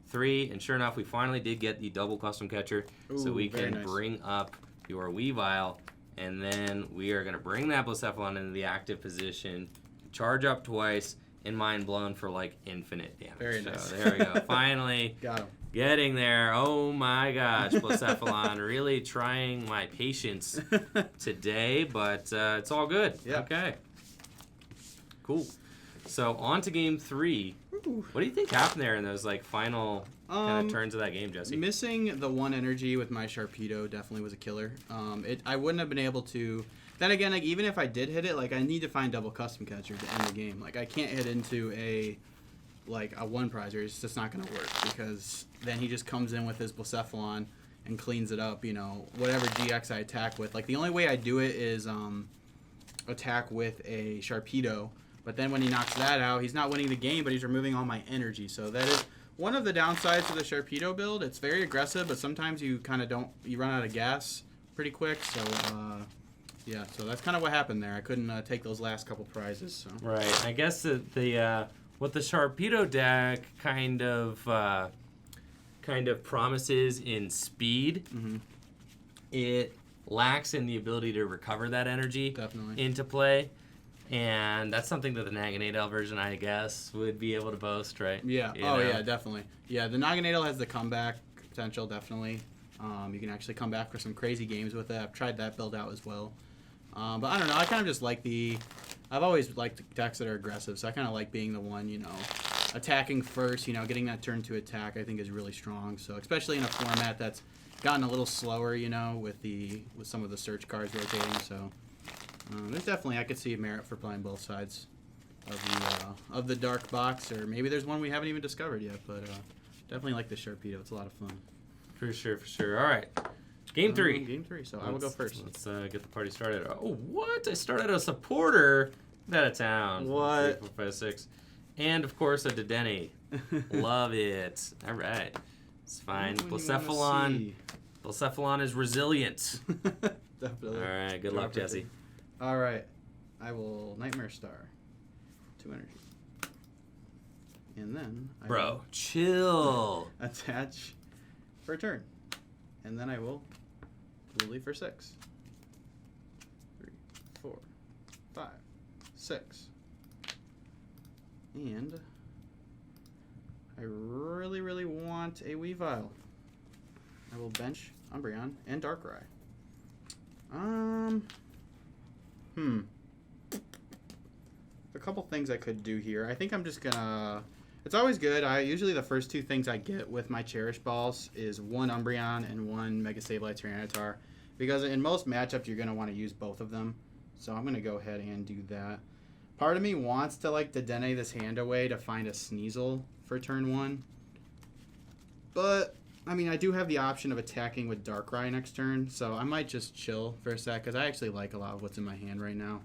3. And sure enough, we finally did get the double custom catcher. Ooh, so we can bring up your Weavile. And then we are going to bring that Blacephalon into the active position, charge up twice, and Mind Blown for like infinite damage. Very nice. So there we go. Finally. Got him. Getting there. Oh my gosh, Blacephalon. Really trying my patience today, but it's all good. Yeah. Okay. Cool. So on to game 3. Ooh. What do you think happened there in those like final kind of turns of that game, Jesse? Missing the 1 energy with my Sharpedo definitely was a killer. I wouldn't have been able to. Then again, like even if I did hit it, like I need to find double custom catcher to end the game. Like I can't hit into a 1 prizer. It's just not going to work because then he just comes in with his Blacephalon and cleans it up. You know, whatever GX I attack with. Like the only way I do it is attack with a Sharpedo. But then when he knocks that out, he's not winning the game, but he's removing all my energy. So that is one of the downsides of the Sharpedo build. It's very aggressive, but sometimes you kind of you run out of gas pretty quick. So yeah, so that's kind of what happened there. I couldn't take those last couple prizes. So. Right. I guess the what the Sharpedo deck kind of promises in speed, it lacks in the ability to recover that energy into play. And that's something that the Naganadel version, I guess, would be able to boast, right? Yeah. Yeah, definitely. Yeah, the Naganadel has the comeback potential, definitely. You can actually come back for some crazy games with it. I've tried that build out as well. But I don't know. I kind of just like I've always liked decks that are aggressive, so I kind of like being the one, attacking first, getting that turn to attack I think is really strong. So especially in a format that's gotten a little slower, with some of the search cards rotating. So there's definitely, I could see merit for playing both sides of the dark box, or maybe there's one we haven't even discovered yet, but definitely like the Sharpedo. It's a lot of fun. For sure, for sure. All right. Game 3. Game 3, so I will go first. Let's get the party started. Oh, what? I started a supporter out of town. What? 3, 4, 5, 6. And, of course, a Dedenne. Love it. All right. It's fine. Blacephalon is resilient. Definitely. All right. Good luck, Jesse. All right. I will Nightmare Star. 2 energy. And then I Bro, chill. attach for a turn. And then I will Lillie for 6. 3, 4, 5, 6. And I really, really want a Weavile. I will bench Umbreon and Darkrai. A couple things I could do here. I think I'm just gonna... It's always good. Usually the first 2 things I get with my Cherish Balls is 1 Umbreon and 1 Mega Sableye Tyranitar. Because in most matchups, you're going to want to use both of them. So I'm going to go ahead and do that. Part of me wants to like Dedenne this hand away to find a Sneasel for turn 1. But, I mean, I do have the option of attacking with Darkrai next turn. So I might just chill for a sec because I actually like a lot of what's in my hand right now.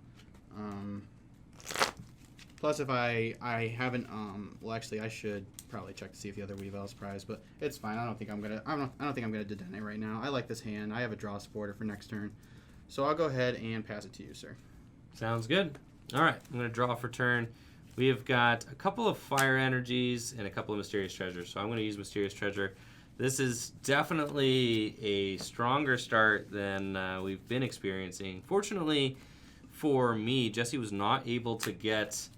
Plus, if I haven't, well, actually, I should probably check to see if the other Weavile's prized, but it's fine. I don't think I'm gonna Dedenne right now. I like this hand. I have a draw supporter for next turn, so I'll go ahead and pass it to you, sir. Sounds good. All right, I'm gonna draw for turn. We have got a couple of Fire Energies and a couple of Mysterious Treasures, so I'm gonna use Mysterious Treasure. This is definitely a stronger start than we've been experiencing. Fortunately for me, Jesse was not able to get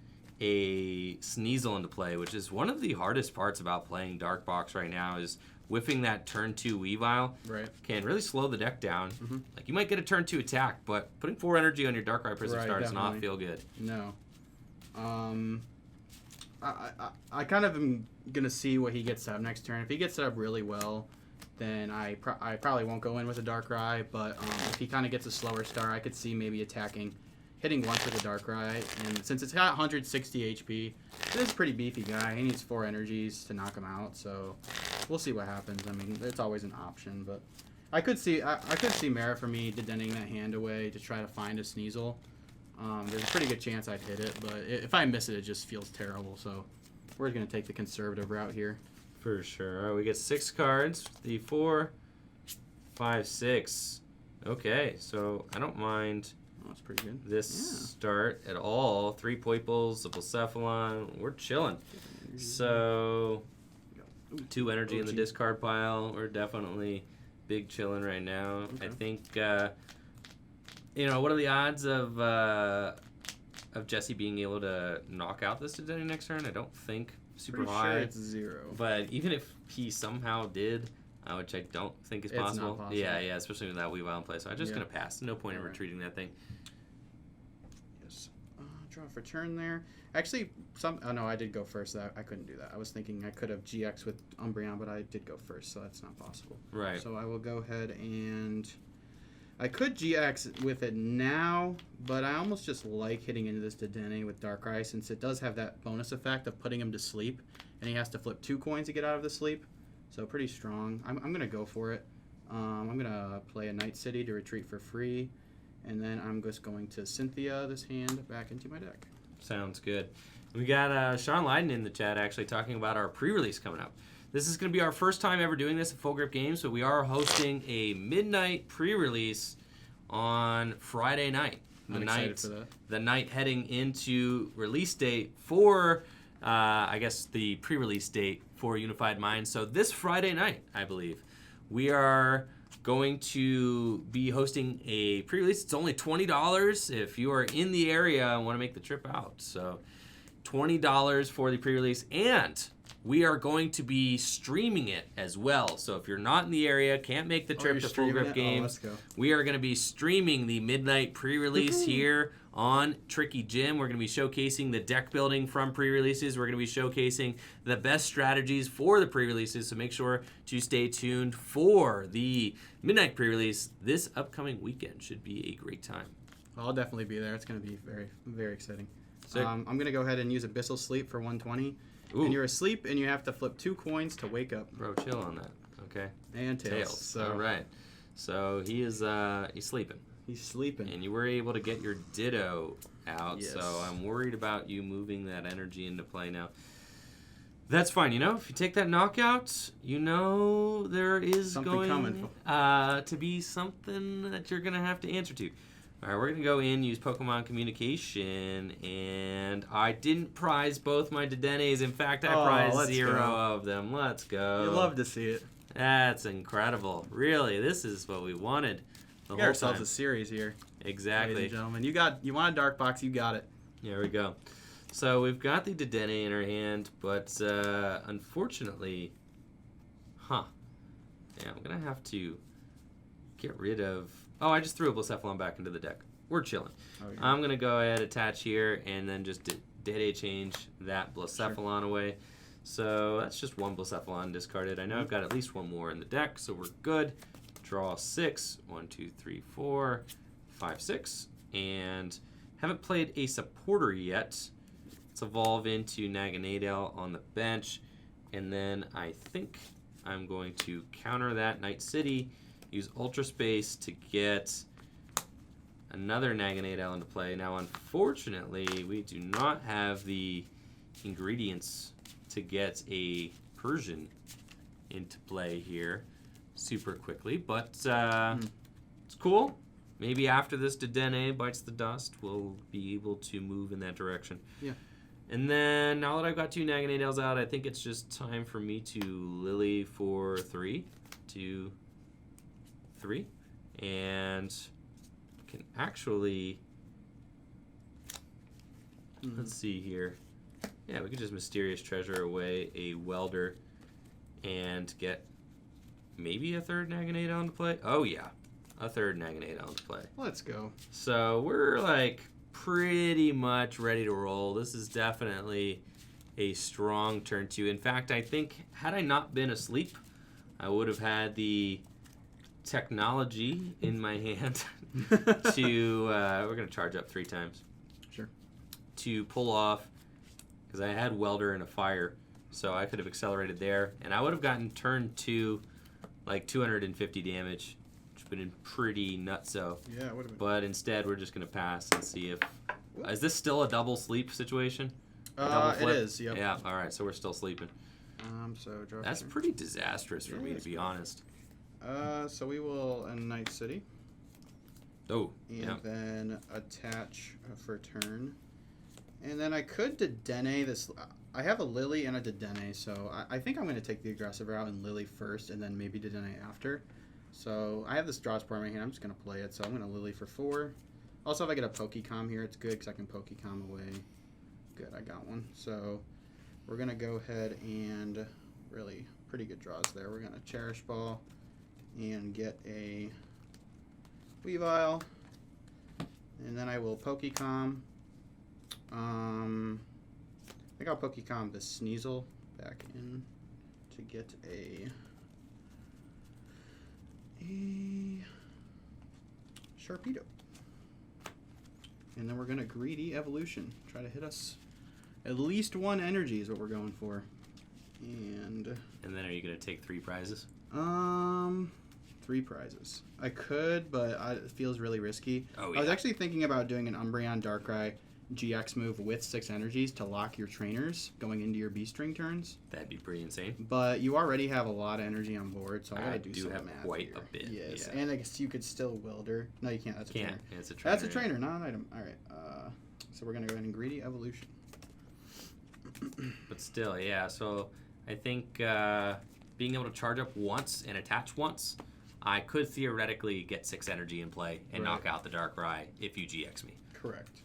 a Sneasel into play, which is one of the hardest parts about playing Dark Box right now, is whiffing that turn 2 Weavile. Right. Can really slow the deck down. Mm-hmm. Like, you might get a turn 2 attack, but putting 4 energy on your Darkrai Prism star does not feel good. No. I kind of am going to see what he gets set up next turn. If he gets set up really well, then I probably won't go in with a Darkrai, but if he kind of gets a slower start, I could see maybe hitting once with a Darkrai, and since it's got 160 HP, it is a pretty beefy guy. He needs 4 energies to knock him out, so we'll see what happens. I mean, it's always an option, but I could see merit for me Dedenning that hand away to try to find a Sneasel. There's a pretty good chance I'd hit it, but if I miss it, it just feels terrible, so we're going to take the conservative route here. For sure. All right, we get 6 cards. The 4, 5, 6. Okay, so I don't mind... Oh, that's pretty good. This start at all. 3 Poipoles, a Blacephalon. We're chilling. So, 2 energy in the discard pile. We're definitely big chilling right now. Okay. I think, what are the odds of Jesse being able to knock out this Dedenne next turn? I don't think super high. Sure it's 0. But even if he somehow did, which I don't think is possible. Not possible. Yeah, especially with that Weavile in play. So I'm just going to pass. No point in retreating that thing. Yes. Draw for turn there. Actually, no, I did go first. I couldn't do that. I was thinking I could have GX with Umbreon, but I did go first, so that's not possible. Right. So I will go ahead and... I could GX with it now, but I almost just like hitting into this Dedenne with Darkrai, since it does have that bonus effect of putting him to sleep, and he has to flip 2 coins to get out of the sleep. So pretty strong. I'm going to go for it. I'm going to play a Night City to retreat for free. And then I'm just going to Cynthia this hand back into my deck. Sounds good. We got Sean Leiden in the chat actually talking about our pre-release coming up. This is going to be our first time ever doing this at Full Grip Games, but we are hosting a midnight pre-release on Friday night. I'm excited for that. The night heading into release date for, the pre-release date for Unified Minds. So this Friday night, I believe, we are going to be hosting a pre-release. It's only $20 if you are in the area and want to make the trip out. So $20 for the pre-release, and we are going to be streaming it as well. So if you're not in the area, can't make the trip to Full Grip Games, we are going to be streaming the midnight pre-release here on Tricky Gym. We're going to be showcasing the deck building from pre-releases. We're going to be showcasing the best strategies for the pre-releases. So make sure to stay tuned for the midnight pre-release. This upcoming weekend should be a great time. I'll definitely be there. It's going to be very, very exciting. I'm going to go ahead and use Abyssal Sleep for 120. Ooh. And you're asleep, and you have to flip 2 coins to wake up. Bro, chill on that. Okay. And tails. So. All right. So he is he's sleeping. He's sleeping. And you were able to get your Ditto out, yes. So I'm worried about you moving that energy into play now. That's fine. If you take that knockout, there is something going coming. To be something that you're going to have to answer to. All right, we're going to go in, use Pokemon Communication, and I didn't prize both my Dedennes. In fact, I prized 0 of them. Let's go. You love to see it. That's incredible. Really, this is what we wanted the whole ourselves time. a series here. Exactly. Ladies and gentlemen, you want a dark box, you got it. There we go. So we've got the Dedenne in our hand, but unfortunately, yeah, I'm going to have to get rid of... Oh, I just threw a Blacephalon back into the deck. We're chilling. Oh, yeah. I'm going to go ahead, attach here, and then just Dedenne change that Blacephalon away. So that's just one Blacephalon discarded. I know I've got at least one more in the deck, so we're good. Draw 6. 1, 2, 3, 4, 5, 6. And haven't played a supporter yet. Let's evolve into Naganadel on the bench. And then I think I'm going to counter that Night City. Use Ultra Space to get another Naganadel into play. Now, unfortunately, we do not have the ingredients to get a Persian into play here super quickly, but it's cool. Maybe after this Dedenne bites the dust, we'll be able to move in that direction. Yeah. And then, now that I've got 2 Naganadels out, I think it's just time for me to Lillie for 3. 2, 3, and can actually let's see here. Yeah, we could just Mysterious Treasure away a Welder and get maybe a 3rd Naganadel into play. Oh yeah, a 3rd Naganadel into play. Let's go. So we're like pretty much ready to roll. This is definitely a strong turn 2. In fact, I think had I not been asleep, I would have had the technology in my hand to we're gonna charge up 3 times. Sure. To pull off, because I had Welder and a Fire, so I could have accelerated there, and I would have gotten turn 2 like 250 damage, which would have been pretty nutso. Yeah, it would have been. But instead, we're just gonna pass and see if is this still a double sleep situation? It is. Yep. Yeah. All right. So we're still sleeping. So draw. That's pretty disastrous for me, to be honest. So we will end Night City. Oh, and then attach for turn. And then I could Dedenne this. I have a Lillie and a Dedenne, so I think I'm going to take the aggressive route and Lillie first, and then maybe Dedenne after. So I have this draw spore in my hand. I'm just going to play it. So I'm going to Lillie for 4. Also, if I get a Pokecom here, it's good because I can Pokecom away. Good, I got one. So we're going to go ahead and really pretty good draws there. We're going to Cherish Ball and get a Weavile, and then I will Pokecom. I think I'll Pokecom the Sneasel back in to get a Sharpedo. And then we're gonna Greedy Evolution. Try to hit us at least 1 energy is what we're going for. And then are you gonna take 3 prizes? 3 prizes. I could, but it feels really risky. Oh, yeah. I was actually thinking about doing an Umbreon Darkrai GX move with 6 energies to lock your trainers going into your B-string turns. That'd be pretty insane. But you already have a lot of energy on board, so I gotta do some math. I do have quite a bit. Yes, yeah. And I guess you could still Welder. No, you can't. That's a trainer. Yeah, it's a trainer. That's a trainer, not an item. All right. So we're gonna go ahead and Greedy Evolution. But still, yeah. So I think being able to charge up once and attach once, I could theoretically get 6 energy in play and knock out the Darkrai if you GX me. Correct.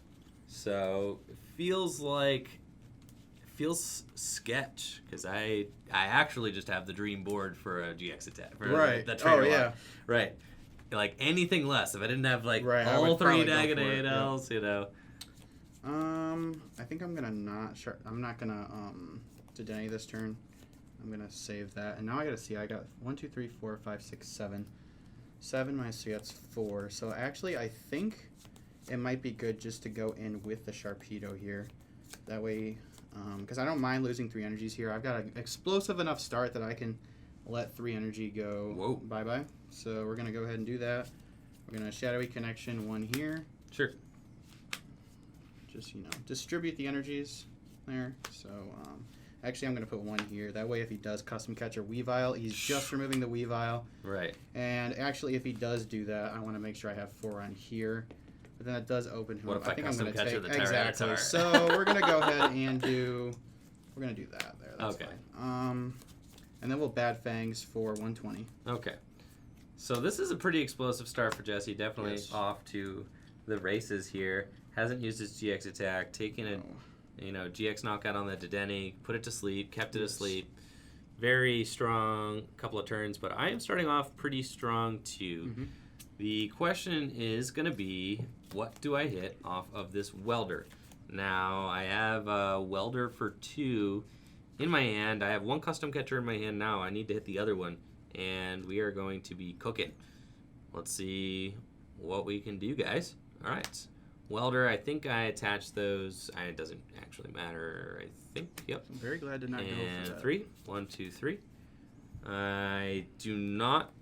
So it feels sketch because I actually just have the dream board for a GX attack. For the trainer line. Right. Like anything less, if I didn't have like all 3 Naganadels, you know. I think I'm gonna I'm not gonna Dedenne this turn. I'm gonna save that, and now I gotta see. I got 1, 2, 3, 4, 5, 6, 7. 7 minus 3, that's 4. So actually, I think it might be good just to go in with the Sharpedo here. That way, because I don't mind losing 3 energies here. I've got an explosive enough start that I can let 3 energy go bye-bye. So we're gonna go ahead and do that. We're gonna Shadowy Connection 1 here. Sure. Just, distribute the energies there. So, actually, I'm going to put 1 here. That way, if he does Custom Catcher Weavile, he's just removing the Weavile. Right. And actually, if he does do that, I want to make sure I have 4 on here. But then that does open him What up. if I think I'm custom going to catcher take the exactly. Tyranitar? So we're going to go ahead and do. We're going to do that there. That's Okay. fine. And then we'll Bad Fangs for 120. Okay. So this is a pretty explosive start for Jesse. Definitely Yes. off to the races here. Hasn't used his GX attack. Taking a GX knockout on the Dedenne. Put it to sleep. Kept it asleep. Very strong couple of turns. But I am starting off pretty strong too. Mm-hmm. The question is going to be, what do I hit off of this Welder? Now, I have a Welder for 2 in my hand. I have 1 custom catcher in my hand now. I need to hit the other one, and we are going to be cooking. Let's see what we can do, guys. All right. Welder, I think I attached those. It doesn't actually matter, I think. Yep. I'm very glad to not go for that. 3. 1, 2, 3. I do not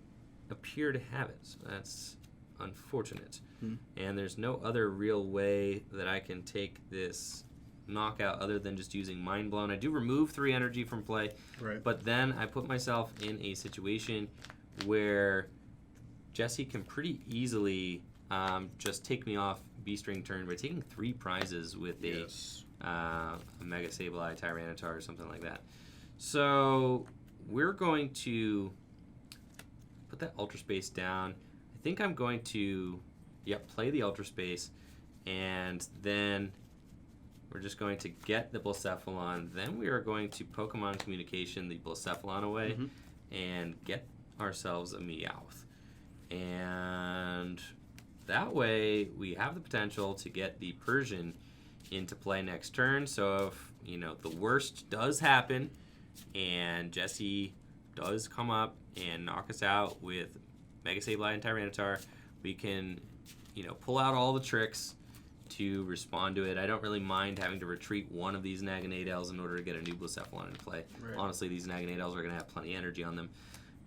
appear to have it, so that's unfortunate. And there's no other real way that I can take this knockout other than just using Mind Blown. I do remove 3 energy from play, Right. but then I put myself in a situation where Jesse can pretty easily just take me off B-String turn by taking 3 prizes with a Mega Sableye Tyranitar or something like that. So we're going to put that Ultra Space down. I think I'm going to, play the Ultra Space, and then we're just going to get the Blacephalon. Then we are going to Pokemon Communication the Blacephalon away and get ourselves a Meowth. And that way we have the potential to get the Persian into play next turn. So if, the worst does happen and Jesse does come up and knock us out with Mega Sableye and Tyranitar, we can, pull out all the tricks to respond to it. I don't really mind having to retreat one of these Naganadels in order to get a new Blacephalon into play. Right. Honestly, these Naganadels are going to have plenty of energy on them.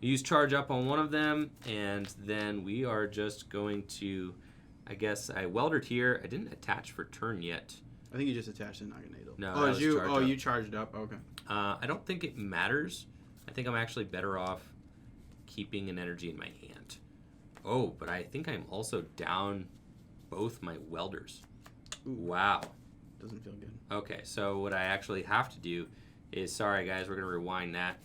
Use Charge Up on one of them, and then we are just going to, I guess, I Weldered here. I didn't attach for turn yet. I think you just attached the Naganadel. No, oh, that was Charge Up. You charged up. Okay. I don't think it matters. I think I'm actually better off keeping an energy in my hand. Oh, but I think I'm also down both my Welders. Ooh. Wow. Doesn't feel good. Okay, so what I actually have to do is, sorry guys, we're going to rewind that.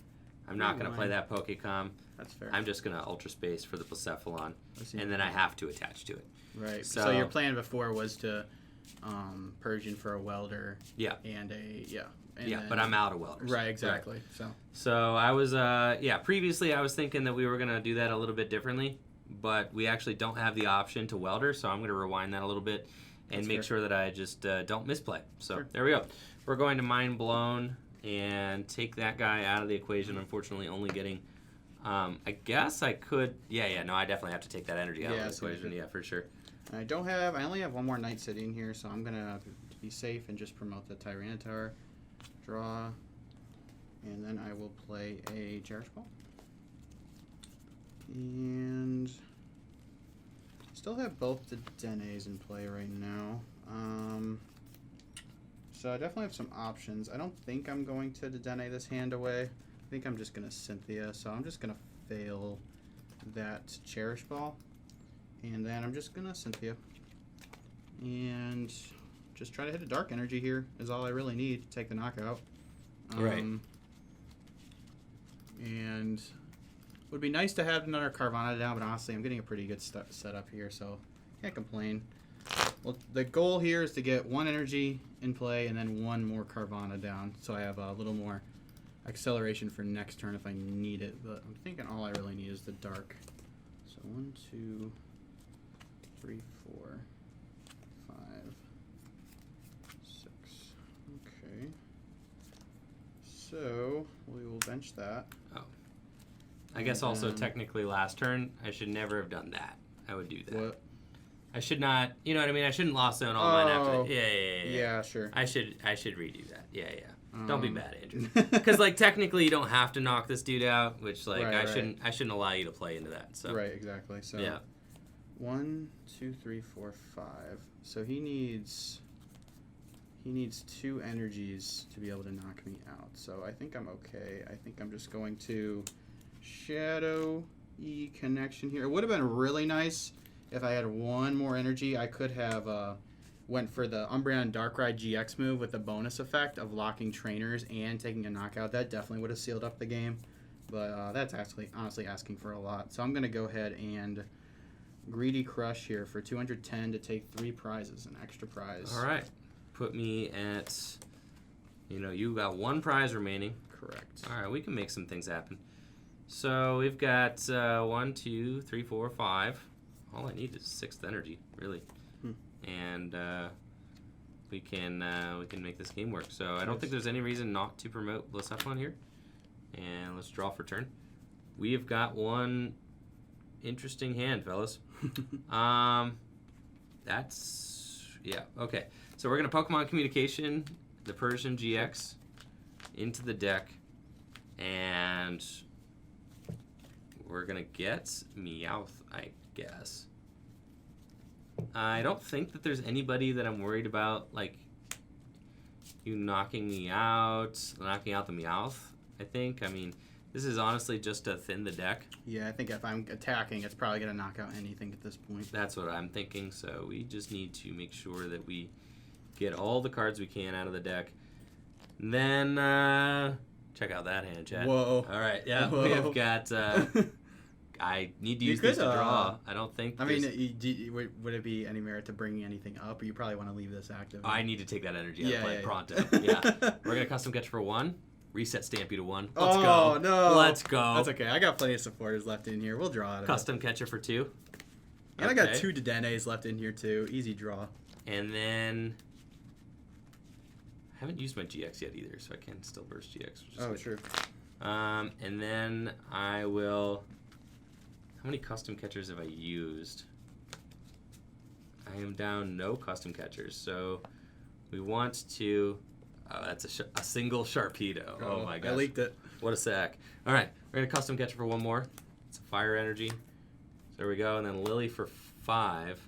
I'm not going to play that Pokécom. That's fair. I'm just going to Ultra Space for the Blacephalon, and then I have to attach to it. Right. So your plan before was to Persian for a Welder. Yeah. And But I'm out of Welders. Right, exactly. Right. So I was, previously I was thinking that we were going to do that a little bit differently, but we actually don't have the option to Welder, so I'm going to rewind that a little bit and make sure that I just don't misplay. So there we go. We're going to Mind Blown and take that guy out of the equation. Unfortunately, only getting, I guess I could, no, I definitely have to take that energy out of the equation. Yeah, for sure. I only have one more Night City in here, so I'm going to be safe and just promote the Tyranitar. Draw, and then I will play a Cherish Ball. And still have both the Dennes in play right now. So I definitely have some options. I don't think I'm going to Dedenne this hand away. I think I'm just going to Cynthia. So I'm just going to fail that Cherish Ball. And then I'm just going to Cynthia. And just try to hit a Dark Energy here is all I really need to take the knockout. Right. And would be nice to have another Carvana down, but honestly, I'm getting a pretty good setup here, so can't complain. Well, the goal here is to get 1 energy in play and then 1 more Carvana down, so I have a little more acceleration for next turn if I need it. But I'm thinking all I really need is the Dark. So 1, 2, 3, 4, 5, 6. Okay. So we will bench that. Oh. I guess also technically last turn, I should never have done that. I would do that. What? I should not, you know what I mean? I shouldn't lost zone all mine after. Yeah, sure. I should redo that. Yeah. Don't be bad, Andrew. Because technically you don't have to knock this dude out, which I shouldn't allow you to play into that. So right, exactly. So 1, 2, 3, 4, 5. So he needs 2 energies to be able to knock me out. So I think I'm okay. I think I'm just going to Shadow E Connection here. It would have been really nice if I had one more energy, I could have went for the Umbreon Darkrai GX move with the bonus effect of locking trainers and taking a knockout. That definitely would have sealed up the game. But that's actually honestly asking for a lot. So I'm going to go ahead and Greedy Crush here for 210 to take 3 prizes, an extra prize. All right. Put me at, you got 1 prize remaining. Correct. All right, we can make some things happen. So we've got 1, 2, 3, 4, 5. All I need is 6th energy, really. And we can make this game work. So I don't think there's any reason not to promote Blacephalon here. And let's draw for turn. We have got one interesting hand, fellas. Okay. So we're going to Pokemon Communication, the Persian GX, into the deck. And we're going to get Meowth, I guess. I don't think that there's anybody that I'm worried about, like, you knocking out the Meowth, I think. I mean, this is honestly just to thin the deck. Yeah, I think if I'm attacking, it's probably going to knock out anything at this point. That's what I'm thinking, so we just need to make sure that we get all the cards we can out of the deck. And then, check out that hand, chat. Whoa. All right, yeah, Whoa. we have got... I need to use this to draw. I don't think... I mean, would it be any merit to bringing anything up, or you probably want to leave this active? I need to take that energy out of play pronto. Yeah. We're going to custom catch for 1. Reset Stampy to 1. Let's go. No. Let's go. That's okay. I got plenty of supporters left in here. We'll draw out of Custom catcher for 2. And I got 2 Dedennes left in here, too. Easy draw. And then... I haven't used my GX yet either, so I can still burst GX. Which is true. And then I will... How many custom catchers have I used? I am down no custom catchers, so we want to... Oh, that's a single Sharpedo. Oh my gosh. I leaked it. What a sack. All right, we're going to custom catcher for 1 more. It's a fire energy. So there we go. And then Lillie for 5.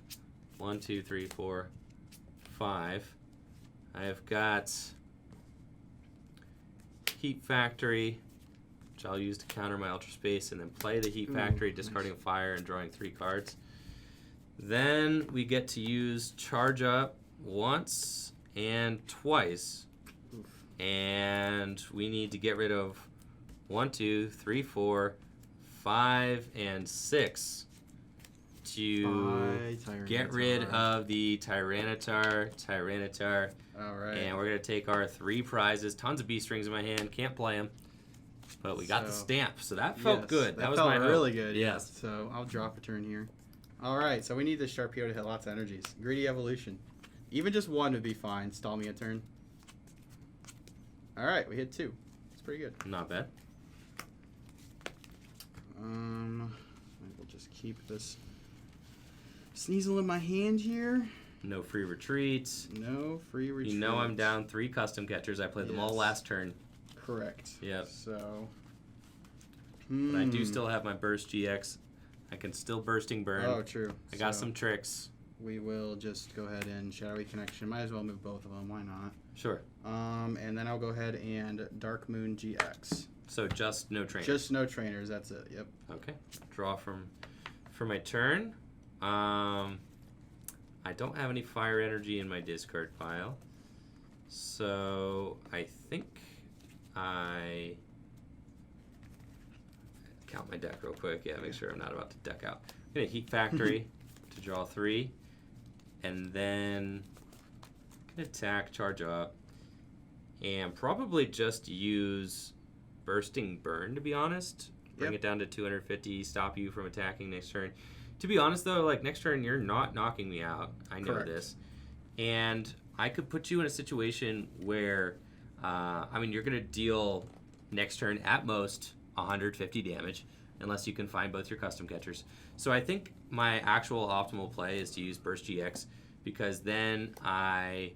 1, 2, 3, 4, 5. I have got Heat Factory, which I'll use to counter my Ultra Space, and then play the Heat Factory, discarding fire and drawing 3 cards. Then we get to use Charge Up once and twice. And we need to get rid of 1, 2, 3, 4, 5, and 6 to get rid of the Tyranitar. All right. And we're going to take our 3 prizes. Tons of B-strings in my hand. Can't play them. But we got the stamp, so that felt good. That was felt my really good. Yes. So I'll drop a turn here. All right, so we need this Sharpedo to hit lots of energies. Greedy Evolution. Even just 1 would be fine. Stall me a turn. All right, we hit 2. It's pretty good. Not bad. We'll just keep this Sneasel in my hand here. No free retreats. No free retreats. You know I'm down 3 custom catchers. I played them all last turn. Correct. Yep. So. But I do still have my Burst GX. I can still Bursting Burn. Oh, true. I got some tricks. We will just go ahead and Shadowy Connection. Might as well move both of them. Why not? Sure. And then I'll go ahead and Dark Moon GX. So just no trainers. Just no trainers. That's it. Yep. Okay. Draw for my turn. I don't have any fire energy in my discard pile. So I think I count my deck real quick. Yeah, make sure I'm not about to deck out. I'm going to Heat Factory to draw 3. And then attack, charge up. And probably just use Bursting Burn, to be honest. Bring it down to 250, stop you from attacking next turn. To be honest, though, like next turn, you're not knocking me out. I know this. And I could put you in a situation where, you're going to deal next turn at most 150 damage, unless you can find both your custom catchers. So I think my actual optimal play is to use Burst GX, because then I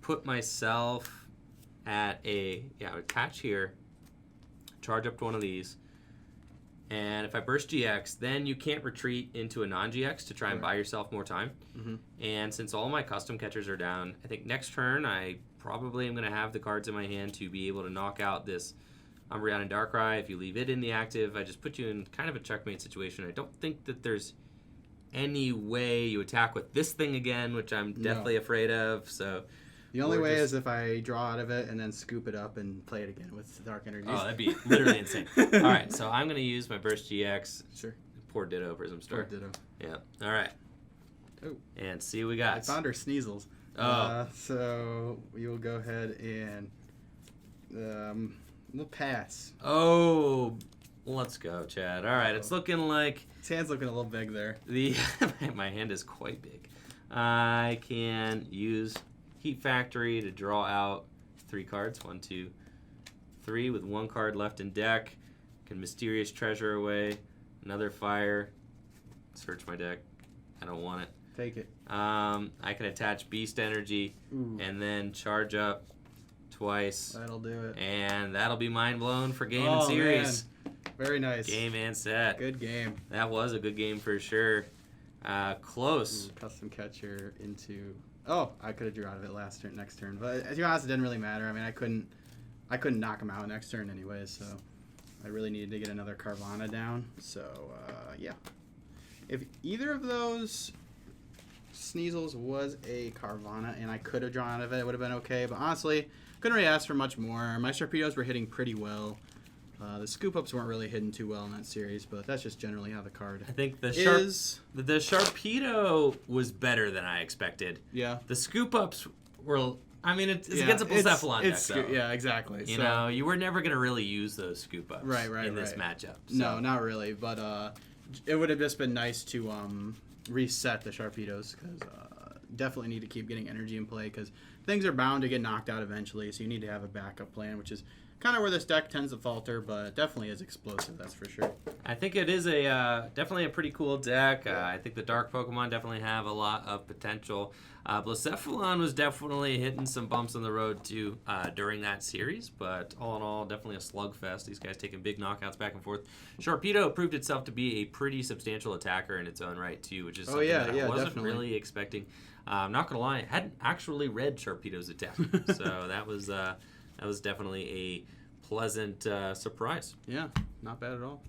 put myself at attach here, charge up to one of these, and if I Burst GX, then you can't retreat into a non-GX to try and buy yourself more time. And since all my custom catchers are down, I think next turn I probably am going to have the cards in my hand to be able to knock out this Umbreon and Darkrai. If you leave it in the active, I just put you in kind of a checkmate situation. I don't think that there's any way you attack with this thing again, which I'm deathly afraid of. So the only way is if I draw out of it and then scoop it up and play it again with Dark Energies. Oh, that'd be literally insane. All right, so I'm going to use my Burst GX. Sure. Poor Ditto Prism Star. Poor Ditto. Yeah. All right. Oh. And see what we got. I found her Sneasels. Oh. So we will go ahead and we'll pass. Oh, let's go, Chad. All right, it's looking like... His hand's looking a little big there. My hand is quite big. I can use Heat Factory to draw out 3 cards. 1, 2, 3 with 1 card left in deck. Can Mysterious Treasure away. Another Fire. Search my deck. I don't want it. Take it. I can attach Beast Energy and then charge up twice. That'll do it. And that'll be mind blown for game and series. Man. Very nice. Game and set. Good game. That was a good game for sure. Close. Custom catcher into... Oh, I could have drew out of it next turn. But to be honest, it didn't really matter. I mean, I couldn't knock him out next turn anyways, so I really needed to get another Carvanha down. So, yeah. If either of those Sneasels was a Carvanha and I could have drawn out of it, it would have been okay. But honestly, couldn't really ask for much more. My Sharpedos were hitting pretty well. The scoop-ups weren't really hitting too well in that series, but that's just generally how the card I think the is. The Sharpedo was better than I expected. Yeah. The scoop-ups were... I mean, it's against a Blacephalon deck, though. Yeah, exactly. You know, you were never going to really use those scoop-ups in this matchup. So. No, not really. But it would have just been nice to reset the Sharpedos, because definitely need to keep getting energy in play, because things are bound to get knocked out eventually, so you need to have a backup plan, which is kind of where this deck tends to falter, but it definitely is explosive, that's for sure. I think it is a definitely a pretty cool deck. I think the Dark Pokemon definitely have a lot of potential. Blacephalon was definitely hitting some bumps on the road too during that series, but all in all, definitely a slugfest. These guys taking big knockouts back and forth. Sharpedo proved itself to be a pretty substantial attacker in its own right too, which is something that I wasn't definitely. really expecting. I'm not gonna lie, I hadn't actually read Sharpedo's attack, so that was definitely a pleasant surprise. Yeah, not bad at all.